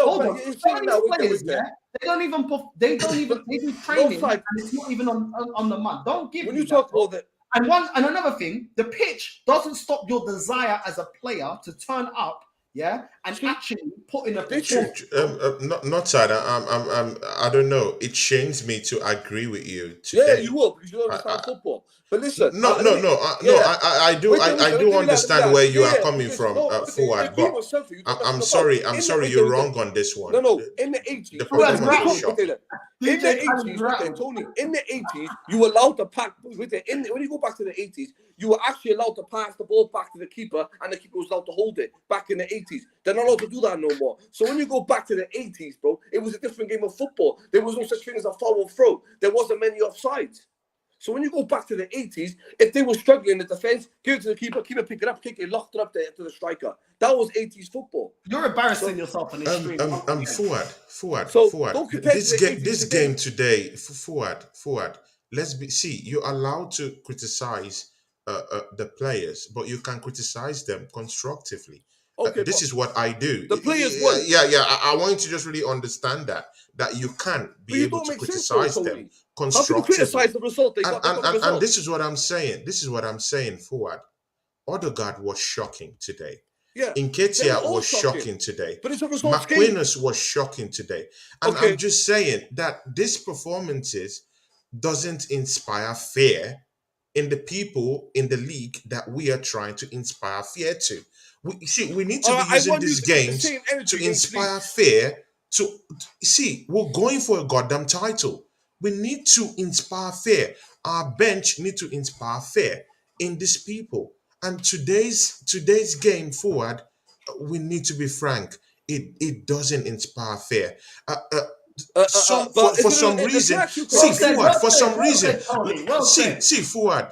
don't even they do training and it's not even on the mud. Don't give me that. When you talk about that. And another thing, the pitch doesn't stop your desire as a player to turn up, and actually put in a pitch. Not sad. I don't know. It shames me to agree with you today. Yeah, you will because you understand football. But listen, I do understand where you are coming from, forward. But I'm sorry, you're wrong on this one. No, in the 80s, the problem was shot. In the 80s, you were allowed to pack with it. When you go back to the 80s, you were actually allowed to pass the ball back to the keeper, and the keeper was allowed to hold it. Back in the 80s, they're not allowed to do that no more. So when you go back to the 80s, bro, it was a different game of football. There was no such thing as a foul or throw. There wasn't many offsides. So when you go back to the 80s, if they were struggling in the defense, give it to the keeper pick it up, kick it, locked it up there to the striker. That was 80s football. You're embarrassing yourself on this stream. Forward. This game today, forward. You're allowed to criticize the players, but you can criticize them constructively. Okay, this is what I do. The players won. I want you to just really understand that you can be able to criticize them constructively. How can you criticize the result they got? And this is what I'm saying. Forward. Odegaard was shocking today. Yeah, Nketiah was shocking today. But it's a results game. McQueen's was shocking today. And I'm just saying that these performances doesn't inspire fear in the people in the league that we are trying to inspire fear to. We need to All be right, I using want you this to put the game same energy to again, inspire fear. To see, we're going for a goddamn title. We need to inspire fear. Our bench need to inspire fear in these people. And today's game forward, we need to be frank. It doesn't inspire fear. But For isn't some it, let me reason, ask you a see Well question. said, forward. well For said, some well reason, said, Tony. Well said.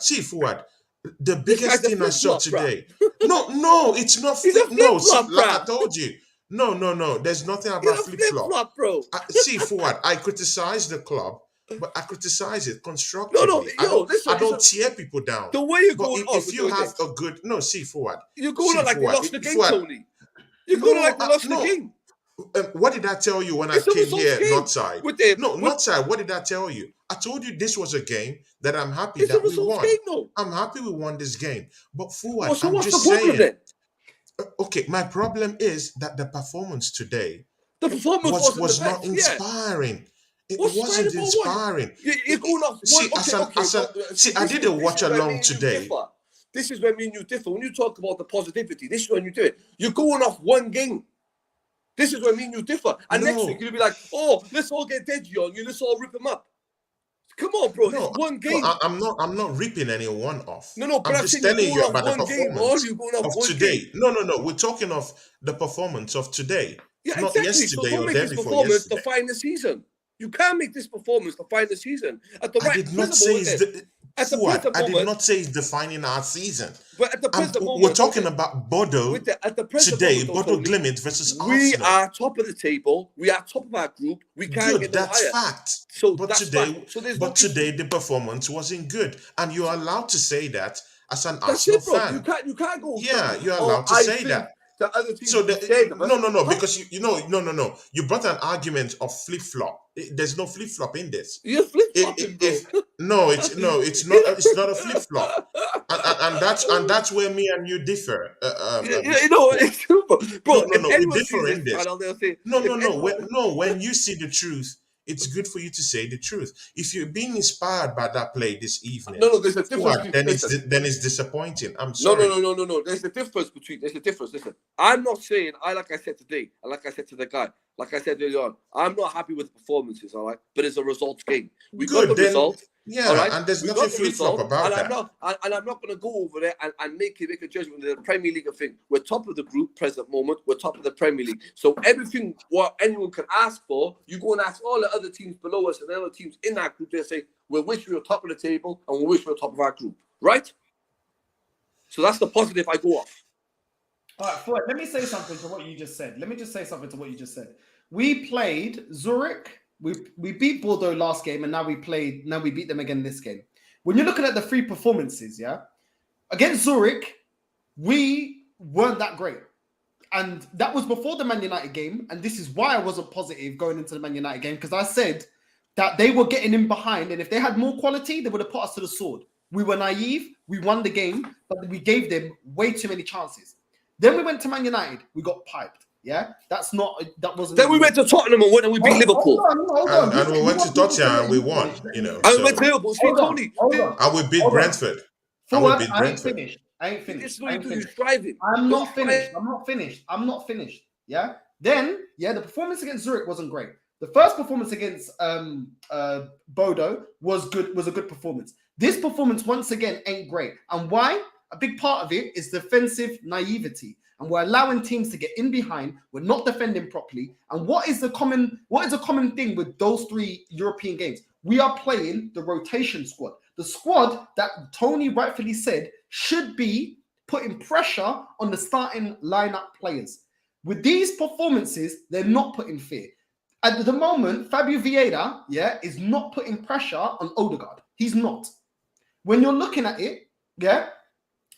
see forward. The This guy's biggest a thing I saw flip-flop, bruh. today. No, it's not He's a flip. No, see, flip-flop, like I bruh. told you. No. There's nothing He's about a flip flop. flip-flop, bro. See forward. I criticize the club, but I criticize it No, constructively. yo, listen, I don't tear people down. the way you're But going on if with you doing have this, a good see forward. you're going See on like they forward. lost the game, Forward. Tony. You're going on like they lost the No. game. What did I tell you when It's I a came results here? game. Not side. With them. No, not side. What did I tell you? I told you this was a game that I'm happy It's a that we results won. game, though. I'm happy we won this game. But forward, Well, so I'm what's the just problem saying. then? Okay, my problem is that the performance today The performance was wasn't the not best. Yeah. inspiring. It What's wasn't fine about what? inspiring. You're going off See, one. Okay. I did a watch where me along and you today. differ. This is where me and you differ. When you talk about the positivity, this is when you do it. You're going off one game. This is where me and you differ. And next No. week you'll be like, oh, let's all get Deji on you. Let's all rip him up. Come on, bro. No, It's one game. I'm not ripping anyone off. No, but I'm I'm just saying you're telling you going about off the one game. All performance you're going off of one today. game. No. We're talking of the performance of today. Yeah, Not exactly. So yesterday don't or make day this before performance yesterday. define the season. You can't make this performance define the season. At the I right did not present say moment, it's then, at the forward. present I did moment, not say it's defining our season. but at the present moment, We're talking about Bodo at the present today. moment, Bodo Tony, Glimt versus we Arsenal. are top of the table. We are top of our group. We can't Good, get no that's higher. fact. So But that's today, fact. So there's no issue. today the performance wasn't good, and you're allowed to say that as an That's Arsenal it, bro. fan. You can't go. Yeah, you're "Oh, allowed to I say think that. the other teams So will be scared of us." no, Huh? because no. You brought an argument of flip flop. There's no flip flop in this. You're flip flopping, bro. It's not. It's not a flip flop, and that's where me and you differ. You know, it's true, bro. No, If we anyone differ sees in this this. channel, they'll say, No. When you see the truth, it's good for you to say the truth. If you're being inspired by that play this evening, No, there's a difference. then it's disappointing. I'm sorry. No. There's a difference. Listen, I'm not saying like I said today, and like I said to the guy, like I said earlier on, I'm not happy with the performances, all right? But it's a results game. We got the result. Yeah, all right? and there's We nothing got the flip flop result, about and that. I'm not going to go over there and make a judgment of the Premier League thing. We're top of the group, present moment. We're top of the Premier League. So everything what anyone can ask for, you go and ask all the other teams below us and the other teams in that group. They say, we wish we were top of the table and we wish we were top of our group, right? So that's the positive I go off. All right, Floyd, let me say something to what you just said. We played Zurich. We beat Bordeaux last game, and now we beat them again this game. When you're looking at the three performances, yeah, against Zurich, we weren't that great. And that was before the Man United game. And this is why I wasn't positive going into the Man United game, because I said that they were getting in behind. And if they had more quality, they would have put us to the sword. We were naive. We won the game, but we gave them way too many chances. Then we went to Man United. We got piped. Yeah, that wasn't. Then we went to Tottenham and we beat Liverpool. Hold on. And we went to Tottenham and we won. You know, And we went to Liverpool. See, Tony. and we beat Brentford. Forward, I ain't finished. It's not you striving. I'm not finished. Yeah. Then, the performance against Zurich wasn't great. The first performance against Bodo was good. Was a good performance. This performance once again ain't great. And why? A big part of it is defensive naivety. And we're allowing teams to get in behind. We're not defending properly. And what is a common thing with those three European games? We are playing the rotation squad. The squad that Tony rightfully said should be putting pressure on the starting lineup players. With these performances, they're not putting fear. At the moment, Fabio Vieira, is not putting pressure on Odegaard. He's not. When you're looking at it,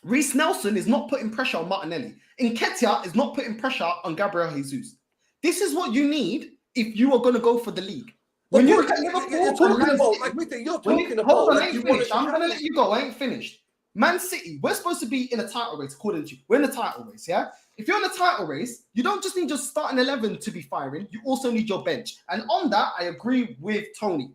Reece Nelson is not putting pressure on Martinelli. Nketiah is not putting pressure on Gabriel Jesus. This is what you need if you are going to go for the league. When you look at Liverpool, you're talking about, I'm going to let you go. I ain't finished. Man City, we're supposed to be in a title race, according to you. We're in a title race, yeah? If you're in a title race, you don't just need your starting 11 to be firing. You also need your bench. And on that, I agree with Tony.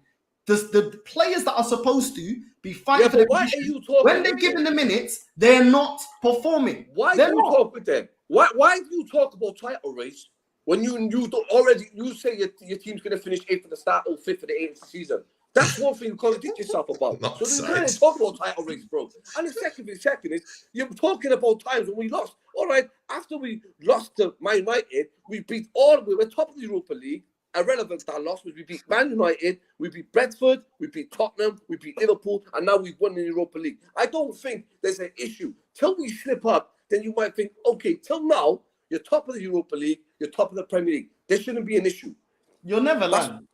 The players that are supposed to be fighting for the position, when they're given the minutes, they're not performing. Why do you talk with them? Why do you talk about title race when you don't already you say your team's going to finish 8th at the start or 5th at the 8th season? That's one thing you contradict yourself about. Not So you side. can't talk about title race, bro. And the second is you're talking about times when we lost. All right, after we lost to Man United, we were top of the Europa League. Irrelevant that loss was we beat Man United, we beat Brentford, we beat Tottenham, we beat Liverpool, and now we've won the Europa League. I don't think there's an issue. Till we slip up, then you might think, okay, till now, you're top of the Europa League, you're top of the Premier League. There shouldn't be an issue. You'll never learn.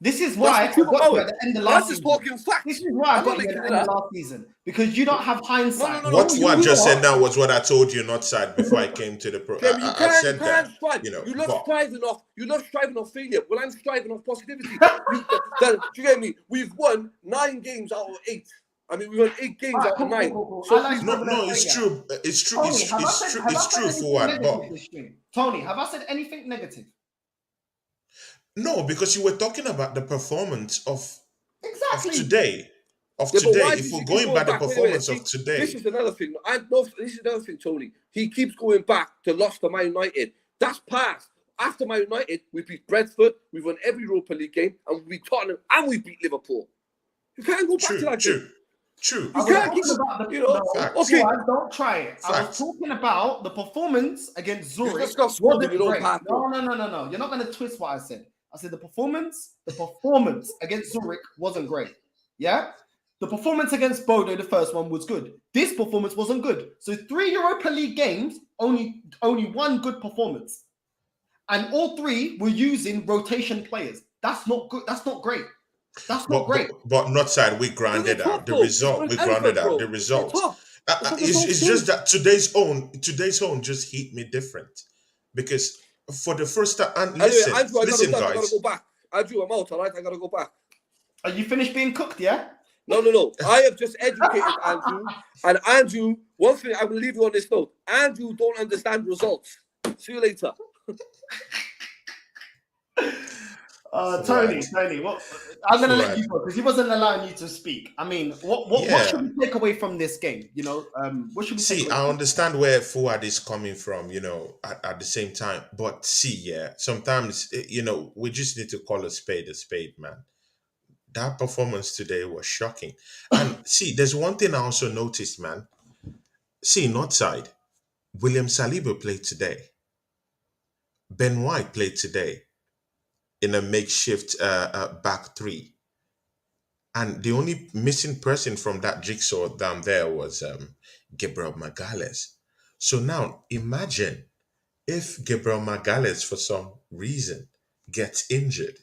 This is why I That's the truth got you about at the end of I'm last just season. talking facts. This is why I I'm got not you at the making end it of up. last season. Because you don't have hindsight. No. What you Fuad just know said now was what I told you, not side, before I came to the pro. Jamie, you I can't said that, strive. you know. You love But striving off. You love striving off failure. Well, I'm striving off positivity. Do you get me? We've won 9 games out of 8. I mean, we won 8 games out of 9. Cool. So I like no, striving off it's failure. true. It's true. Tony, It's have I said true, anything Fuad. negative But this stream? Tony, have I said anything negative? no, because you were talking about the performance of Exactly. today. Of Yeah, but today. why If does we're he keep going by the back? Wait a minute. performance of today. This is another thing. This is another thing, Tony. He keeps going back to loss to Man United. That's past. After Man United, we beat Brentford, we won every Europa League game, and we beat Tottenham, and we beat Liverpool. You can't go back to that game. True. I You was can't keep, talking about the, you know, Facts. okay. Fuad, don't try it. I was Facts. talking about the performance against You Zurich. just got schooled wasn't in your own great. path, No. You're not going to twist what I said. I said the performance against Zurich wasn't great. Yeah? The performance against Bodo, the first one, was good. This performance wasn't good. So 3 Europa League games, only one good performance. And all 3 were using rotation players. That's not good. That's not great. That's not great. But not side, we grounded out the result. We grounded out the results. It's just that today's own just hit me different. Because for the first time, and listen, Andrew, I gotta guys. go back. Andrew, I'm out, all right? I gotta go back. Are you finished being cooked, yeah? No. I have just educated Andrew. And Andrew, one thing I will leave you on this note. Andrew don't understand results. See you later. Tony, what? I'm gonna let you go because he wasn't allowing you to speak. I mean, what should we take away from this game? You know, what should we take away? I understand where Fuad is coming from. You know, at the same time, but sometimes we just need to call a spade, man. That performance today was shocking. And there's one thing I also noticed, man. North side, William Saliba played today. Ben White played today in a makeshift back 3. And the only missing person from that jigsaw down there was Gabriel Magalhaes. So now imagine if Gabriel Magalhaes, for some reason, gets injured.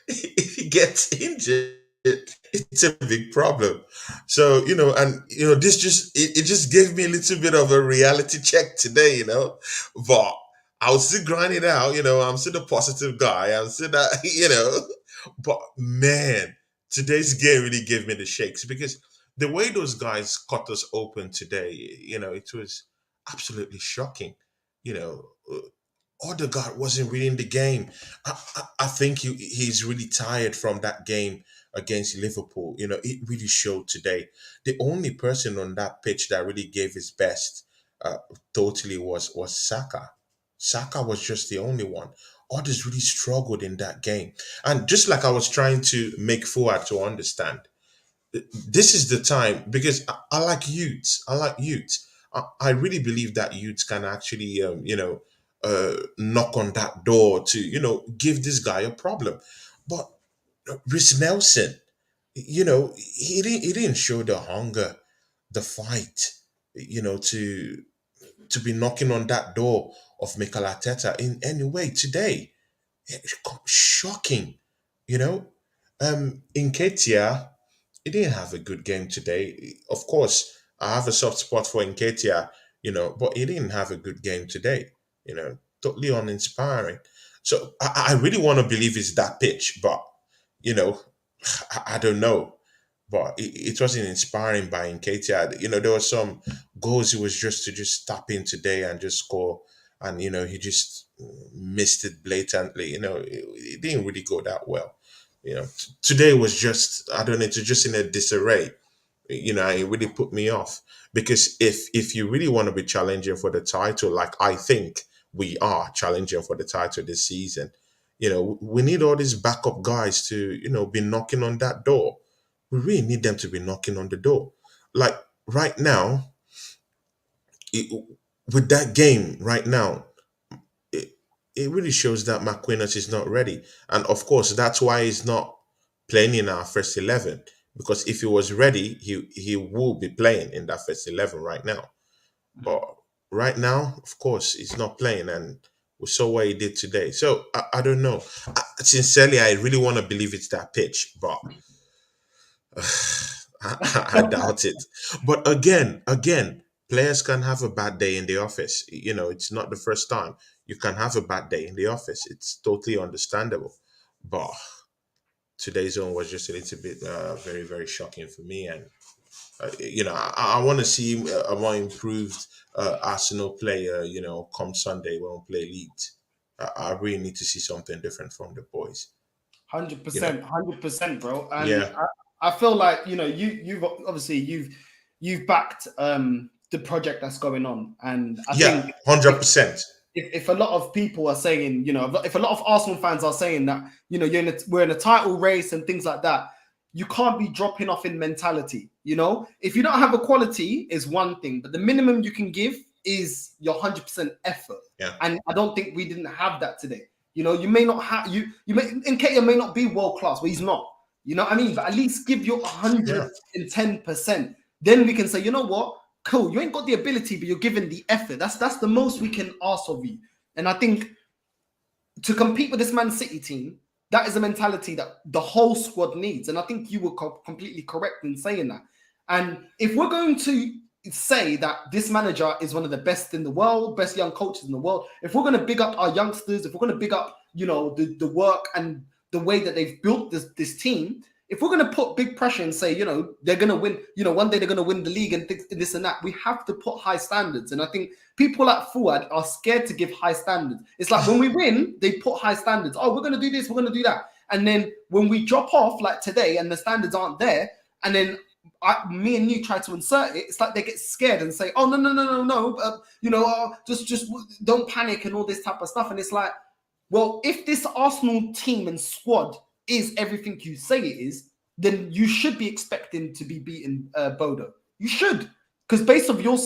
If he gets injured, it's a big problem. So, this it just gave me a little bit of a reality check today, But I'll still grind it out, I'm still the positive guy. I'm still that, But man, today's game really gave me the shakes because the way those guys cut us open today, it was absolutely shocking. Odegaard wasn't reading the game. I think he's really tired from that game against Liverpool. It really showed today. The only person on that pitch that really gave his best totally was Saka. Saka was just the only one. Others really struggled in that game. And just like I was trying to make Fuad to understand, this is the time because I like youths. I really believe that youths can actually, knock on that door to, give this guy a problem. But Rhys Nelson, he didn't show the hunger, the fight, to be knocking on that door of Mikel Arteta in any way today. It's shocking, you know. Nketiah, he didn't have a good game today. Of course, I have a soft spot for Nketiah, but he didn't have a good game today. Totally uninspiring. So I really want to believe it's that pitch, but you know, I don't know. But it wasn't inspiring by Nketiah. There were some goals he was just tap in today and just score, and he just missed it blatantly. It didn't really go that well. Today was just, I don't know, it's just in a disarray. It really put me off, because if you really want to be challenging for the title, like I think we are challenging for the title this season, we need all these backup guys to, be knocking on that door. We really need them to be knocking on the door. Like right now, it, with that game right now, it, it really shows that McQuinness is not ready. And of course, that's why he's not playing in our first 11. Because if he was ready, he will be playing in that first 11 right now. But right now, of course, he's not playing. And we saw what he did today. So I don't know. Sincerely, I really want to believe it's that pitch. But I doubt it. But again, players can have a bad day in the office. It's not the first time. You can have a bad day in the office. It's totally understandable. But today's one was just a little bit very, very shocking for me. And, I want to see a more improved Arsenal player, come Sunday when we play Leeds. I really need to see something different from the boys. 100%, 100%, bro. And Yeah. I feel like you've obviously you've backed the project that's going on, and I Yeah, think 100%. if a lot of people are saying, if a lot of Arsenal fans are saying that, we're in a title race and things like that, you can't be dropping off in mentality. If you don't have a quality is one thing, but the minimum you can give is your 100% effort. Yeah. And I don't think we didn't have that today. You may not have Nketiah may not be world class, but he's not. You know what I mean? But at least give your 110%. Then we can say, you know what? Cool, you ain't got the ability, but you're giving the effort. That's the most we can ask of you. And I think to compete with this Man City team, that is a mentality that the whole squad needs. And I think you were completely correct in saying that. And if we're going to say that this manager is one of the best in the world, best young coaches in the world, if we're going to big up our youngsters, if we're going to big up, the work and the way that they've built this team, if we're going to put big pressure and say, they're going to win, one day they're going to win the league and this and that, we have to put high standards. And I think people at Fuad are scared to give high standards. It's like when we win, they put high standards. Oh, we're going to do this, we're going to do that. And then when we drop off like today and the standards aren't there, and then me and you try to insert it, it's like they get scared and say, oh, no, just don't panic and all this type of stuff. And it's like, well, if this Arsenal team and squad is everything you say it is, then you should be expecting to be beating Bodo. You should, because based on your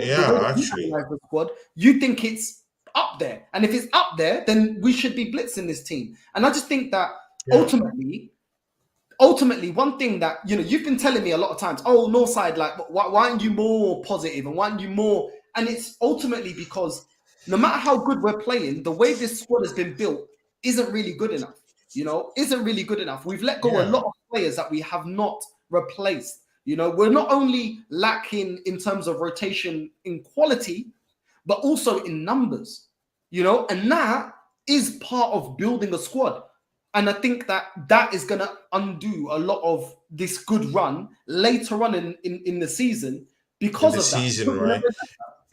actually the squad, you think it's up there, and if it's up there, then we should be blitzing this team. And I just think that ultimately, one thing that you've been telling me a lot of times, oh, Northside, like why aren't you more positive and why aren't you more? And it's ultimately because no matter how good we're playing, the way this squad has been built isn't really good enough. Isn't really good enough. We've let go a lot of players that we have not replaced. We're not only lacking in terms of rotation in quality, but also in numbers. And that is part of building a squad. And I think that is going to undo a lot of this good run later on in the season because of that. Season, right?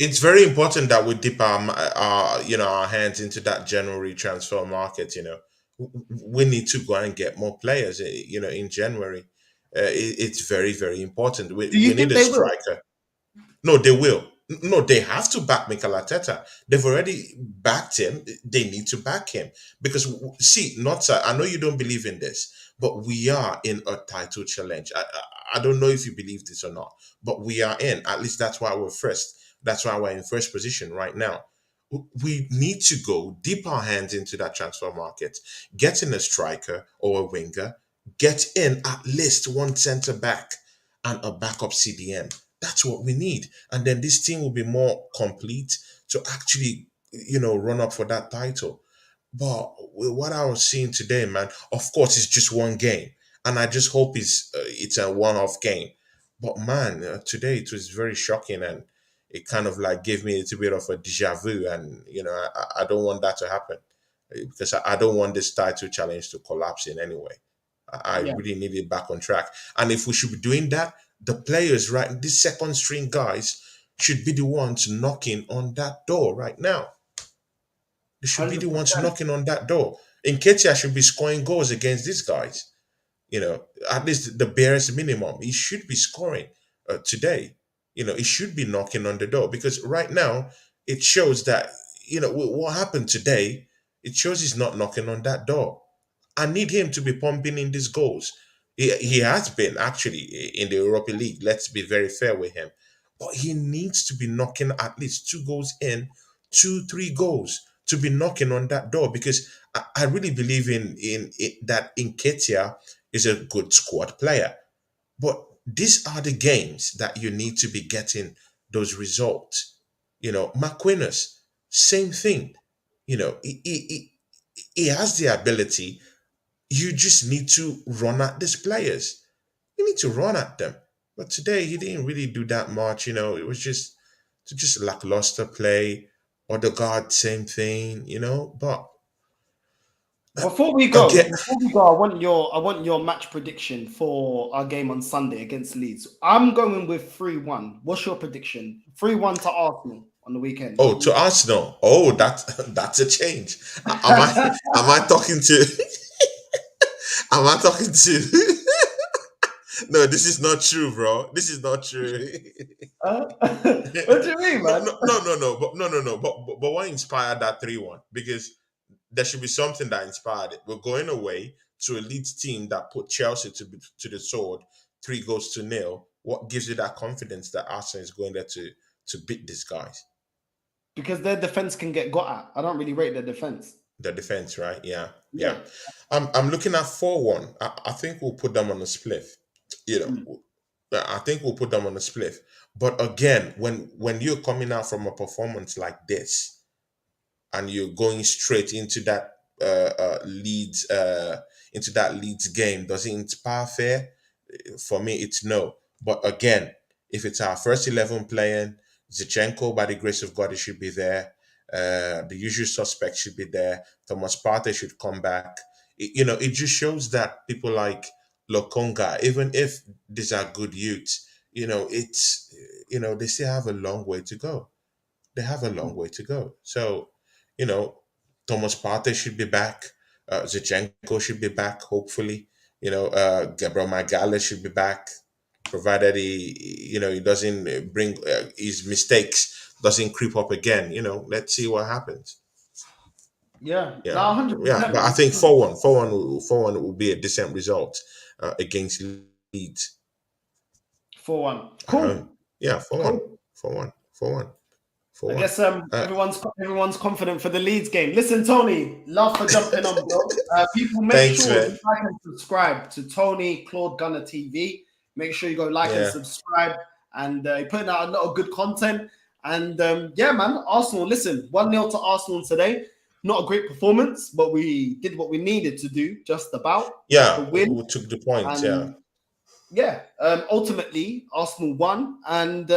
It's very important that we dip our hands into that January transfer market. We need to go and get more players. In January, it's very, very important. We need a striker. No, they will. No, they have to back Mikel Arteta. They've already backed him. They need to back him because I know you don't believe in this, but we are in a title challenge. I don't know if you believe this or not, but we are in. At least that's why we're first. That's why we're in first position right now. We need to go dip our hands into that transfer market, get in a striker or a winger, get in at least one centre back and a backup CDM. That's what we need. And then this team will be more complete to actually, run up for that title. But with what I was seeing today, man, of course, it's just one game. And I just hope it's a one-off game. But man, today it was very shocking and it kind of like gave me a little bit of a deja vu. And, I don't want that to happen because I don't want this title challenge to collapse in any way. I really need it back on track. And if we should be doing that, the players, right, these second string guys should be the ones knocking on that door right now. They should be the ones knocking on that door. Nketiah should be scoring goals against these guys. at least the barest minimum. He should be scoring today. He should be knocking on the door, because right now it shows that, what happened today, it shows he's not knocking on that door. I need him to be pumping in these goals. He has been actually in the Europa League. Let's be very fair with him. But he needs to be knocking at least 2 goals in, 2, 3 goals to be knocking on that door, because I really believe in that Nketiah is a good squad player. But these are the games that you need to be getting those results. McQuinness, same thing. He has the ability. You just need to run at these players. You need to run at them. But today he didn't really do that much. It was just lackluster play. Odegaard, same thing. But again, before we go, I want your match prediction for our game on Sunday against Leeds. I'm going with 3-1. What's your prediction? 3-1 to Arsenal on the weekend. oh, to Arsenal. Oh, that's a change. Am I talking to? Am I talking to? No, this is not true, bro. This is not true. What do you mean, man? No. But what inspired that 3-1? Because there should be something that inspired it. We're going away to a Leeds team that put Chelsea to the sword, 3-0. What gives you that confidence that Arsenal is going there to beat these guys? Because their defense can get got at. I don't really rate their defense. The defense, right? Yeah. I'm looking at 4-1. I think we'll put them on a split. I think we'll put them on a split. But again, when you're coming out from a performance like this, and you're going straight into that Leeds game, does it inspire fear? For me, it's no. But again, if it's our first 11 playing, Zinchenko, by the grace of God, he should be there. The usual suspects should be there. Thomas Partey should come back. It just shows that people like Lokonga, even if these are good youths, they still have a long way to go. They have a long way to go. So, Thomas Partey should be back. Zinchenko should be back, hopefully. Gabriel Magalhaes should be back, provided he doesn't bring his mistakes, doesn't creep up again. Let's see what happens. Yeah, Yeah, 100%. yeah. But I think 4-1 will be a decent result against Leeds. 4-1. Cool. Yeah, 4-1. Cool. 4-1. I guess everyone's confident for the Leeds game. Listen, Tony, love for jumping on, bro. People, make sure you like and subscribe to Tony Claude Gunner TV. Make sure you go like and subscribe, and you're putting out a lot of good content. And man, Arsenal. Listen, 1-0 to Arsenal today. Not a great performance, but we did what we needed to do, just about. Yeah, to win. we took the points. Ultimately, Arsenal won, and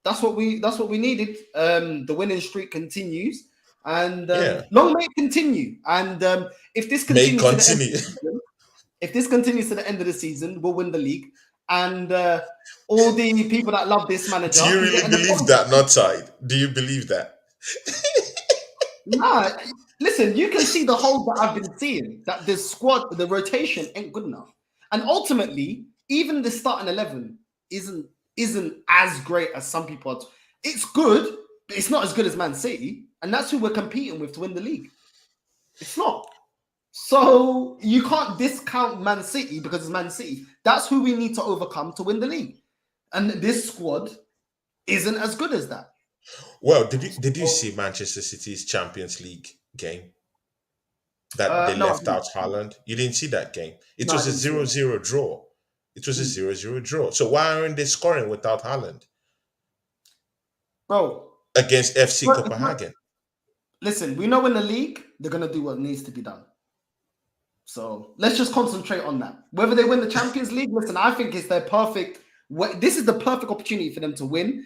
that's what we needed. The winning streak continues, and long may it continue. And if this continues, if this continues to the end of the season, we'll win the league. And all the people that love this manager. Do you really believe that, not side? Do you believe that? Nah, listen, you can see the holes that I've been seeing, that the squad, the rotation ain't good enough. And ultimately, even the starting 11 isn't as great as some people are. It's good, but it's not as good as Man City. And that's who we're competing with to win the league. It's not. So you can't discount Man City because it's Man City. That's who we need to overcome to win the league. And this squad isn't as good as that. Well, did you see Manchester City's Champions League game? That they left out Haaland? You didn't see that game? It was a 0-0 draw. It was a 0-0 draw. So why aren't they scoring without Haaland? Bro. Against FC Copenhagen. Listen, we know in the league, they're going to do what needs to be done. So let's just concentrate on that. Whether they win the Champions League, listen, I think it's their perfect. This is the perfect opportunity for them to win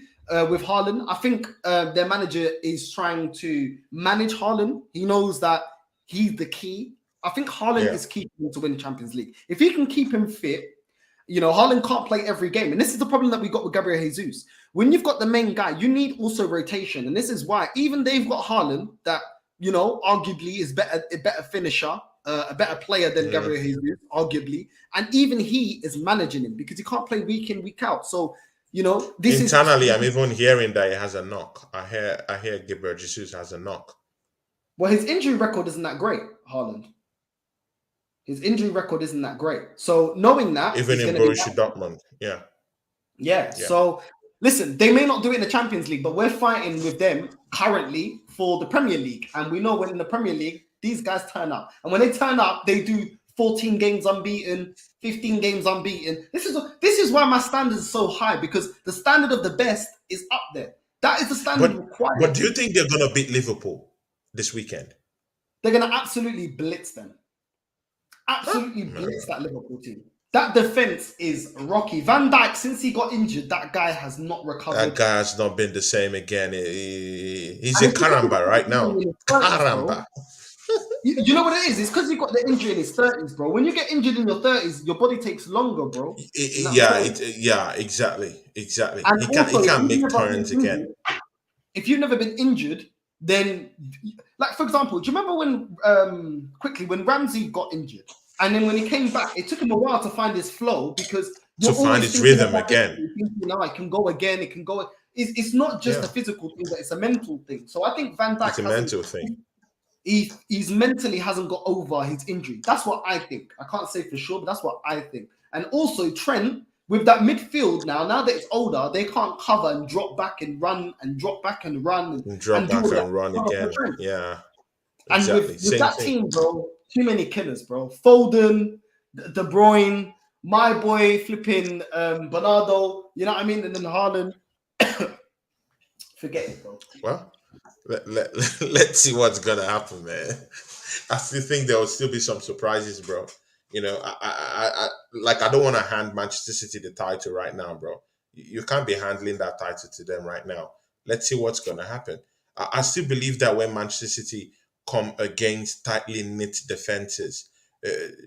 with Haaland. I think their manager is trying to manage Haaland. He knows that he's the key. I think Haaland is key for him to win the Champions League. If he can keep him fit, Haaland can't play every game. And this is the problem that we got with Gabriel Jesus. When you've got the main guy, you need also rotation. And this is why, even they've got Haaland that, arguably is a better finisher a better player than Gabriel Jesus, arguably, and even he is managing him because he can't play week in, week out. So, you know, this Internally, is I'm even hearing that he has a knock. I hear Gabriel Jesus has a knock. well, his injury record isn't that great, Haaland. His injury record isn't that great. So knowing that, Even he's in gonna be Borussia Dortmund, yeah. Yeah. So listen, they may not do it in the Champions League, but we're fighting with them currently for the Premier League. And we know when in the Premier League, these guys turn up. And when they turn up, they do 14 games unbeaten, 15 games unbeaten. This is why my standards are so high, because the standard of the best is up there. That is the standard required. But do you think they're gonna beat Liverpool this weekend? They're gonna absolutely blitz them. Absolutely blitz that Liverpool team. That defense is rocky. Van Dijk, since he got injured, that guy has not recovered. That guy has not been the same again. He's in Caramba right now. Caramba. You know what it is? It's because he got the injury in his 30s, bro. When you get injured in your 30s, your body takes longer, bro. Exactly. And He can't make turns again. If you've never been injured, then, like, for example, do you remember when Ramsey got injured? And then when he came back, it took him a while to find his flow, because to find his rhythm again. You know, it can go again. It can go. It's not just a physical thing, but it's a mental thing. So I think Van Dijk It's a mental thing. He's mentally hasn't got over his injury. That's what I think. I can't say for sure, but that's what I think. And also Trent, with that midfield now that it's older, they can't cover and drop back and run and drop back and run and drop back and run again. Yeah. Exactly. And with that team, bro, too many killers, bro. Foden, De Bruyne, my boy flipping Bernardo, you know what I mean? And then Haaland. Forget it, bro. Well, let's see what's gonna happen, man. I still think there will still be some surprises, bro. You know, I don't want to hand Manchester City the title right now, bro. You can't be handling that title to them right now. Let's see what's gonna happen. I still believe that when Manchester City come against tightly knit defenses,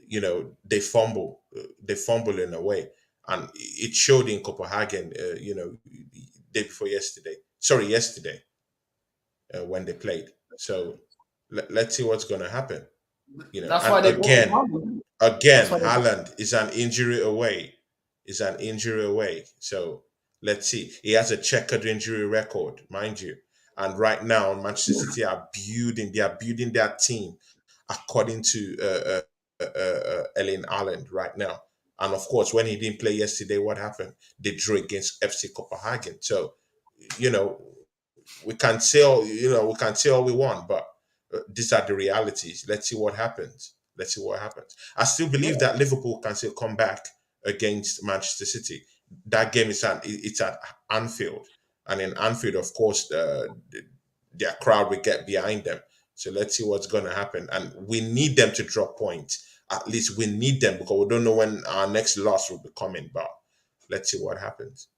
you know, they fumble in a way, and it showed in Copenhagen. You know, day before yesterday. Yesterday. When they played. So let's see what's going to happen. You know, that's why they again, Haaland is an injury away. So let's see. He has a checkered injury record, mind you. And right now, Manchester City are building their team according to Erling Haaland right now. And of course, when he didn't play yesterday, what happened? They drew against FC Copenhagen. So, you know, we can say all we want, but these are the realities. Let's see what happens. I still believe that Liverpool can still come back against Manchester City. That game is at Anfield, and in Anfield, of course, their crowd will get behind them. So let's see what's going to happen, and we need them to drop points. At least we need them, because we don't know when our next loss will be coming. But let's see what happens.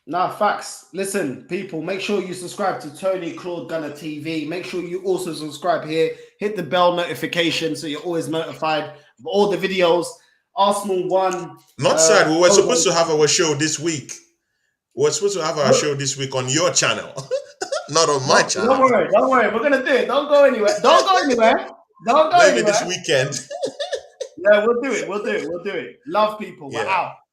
Nah, facts. Listen, people, make sure you subscribe to Tony Claude Gunner TV. Make sure you also subscribe here. Hit the bell notification so you're always notified of all the videos. Arsenal won. Not sad. We were supposed to have our show this week. We were supposed to have our show this week on your channel, not on my channel. Don't worry. We're gonna do it. Don't go anywhere. Maybe this weekend. Yeah, we'll do it. Love people. Yeah. We're out.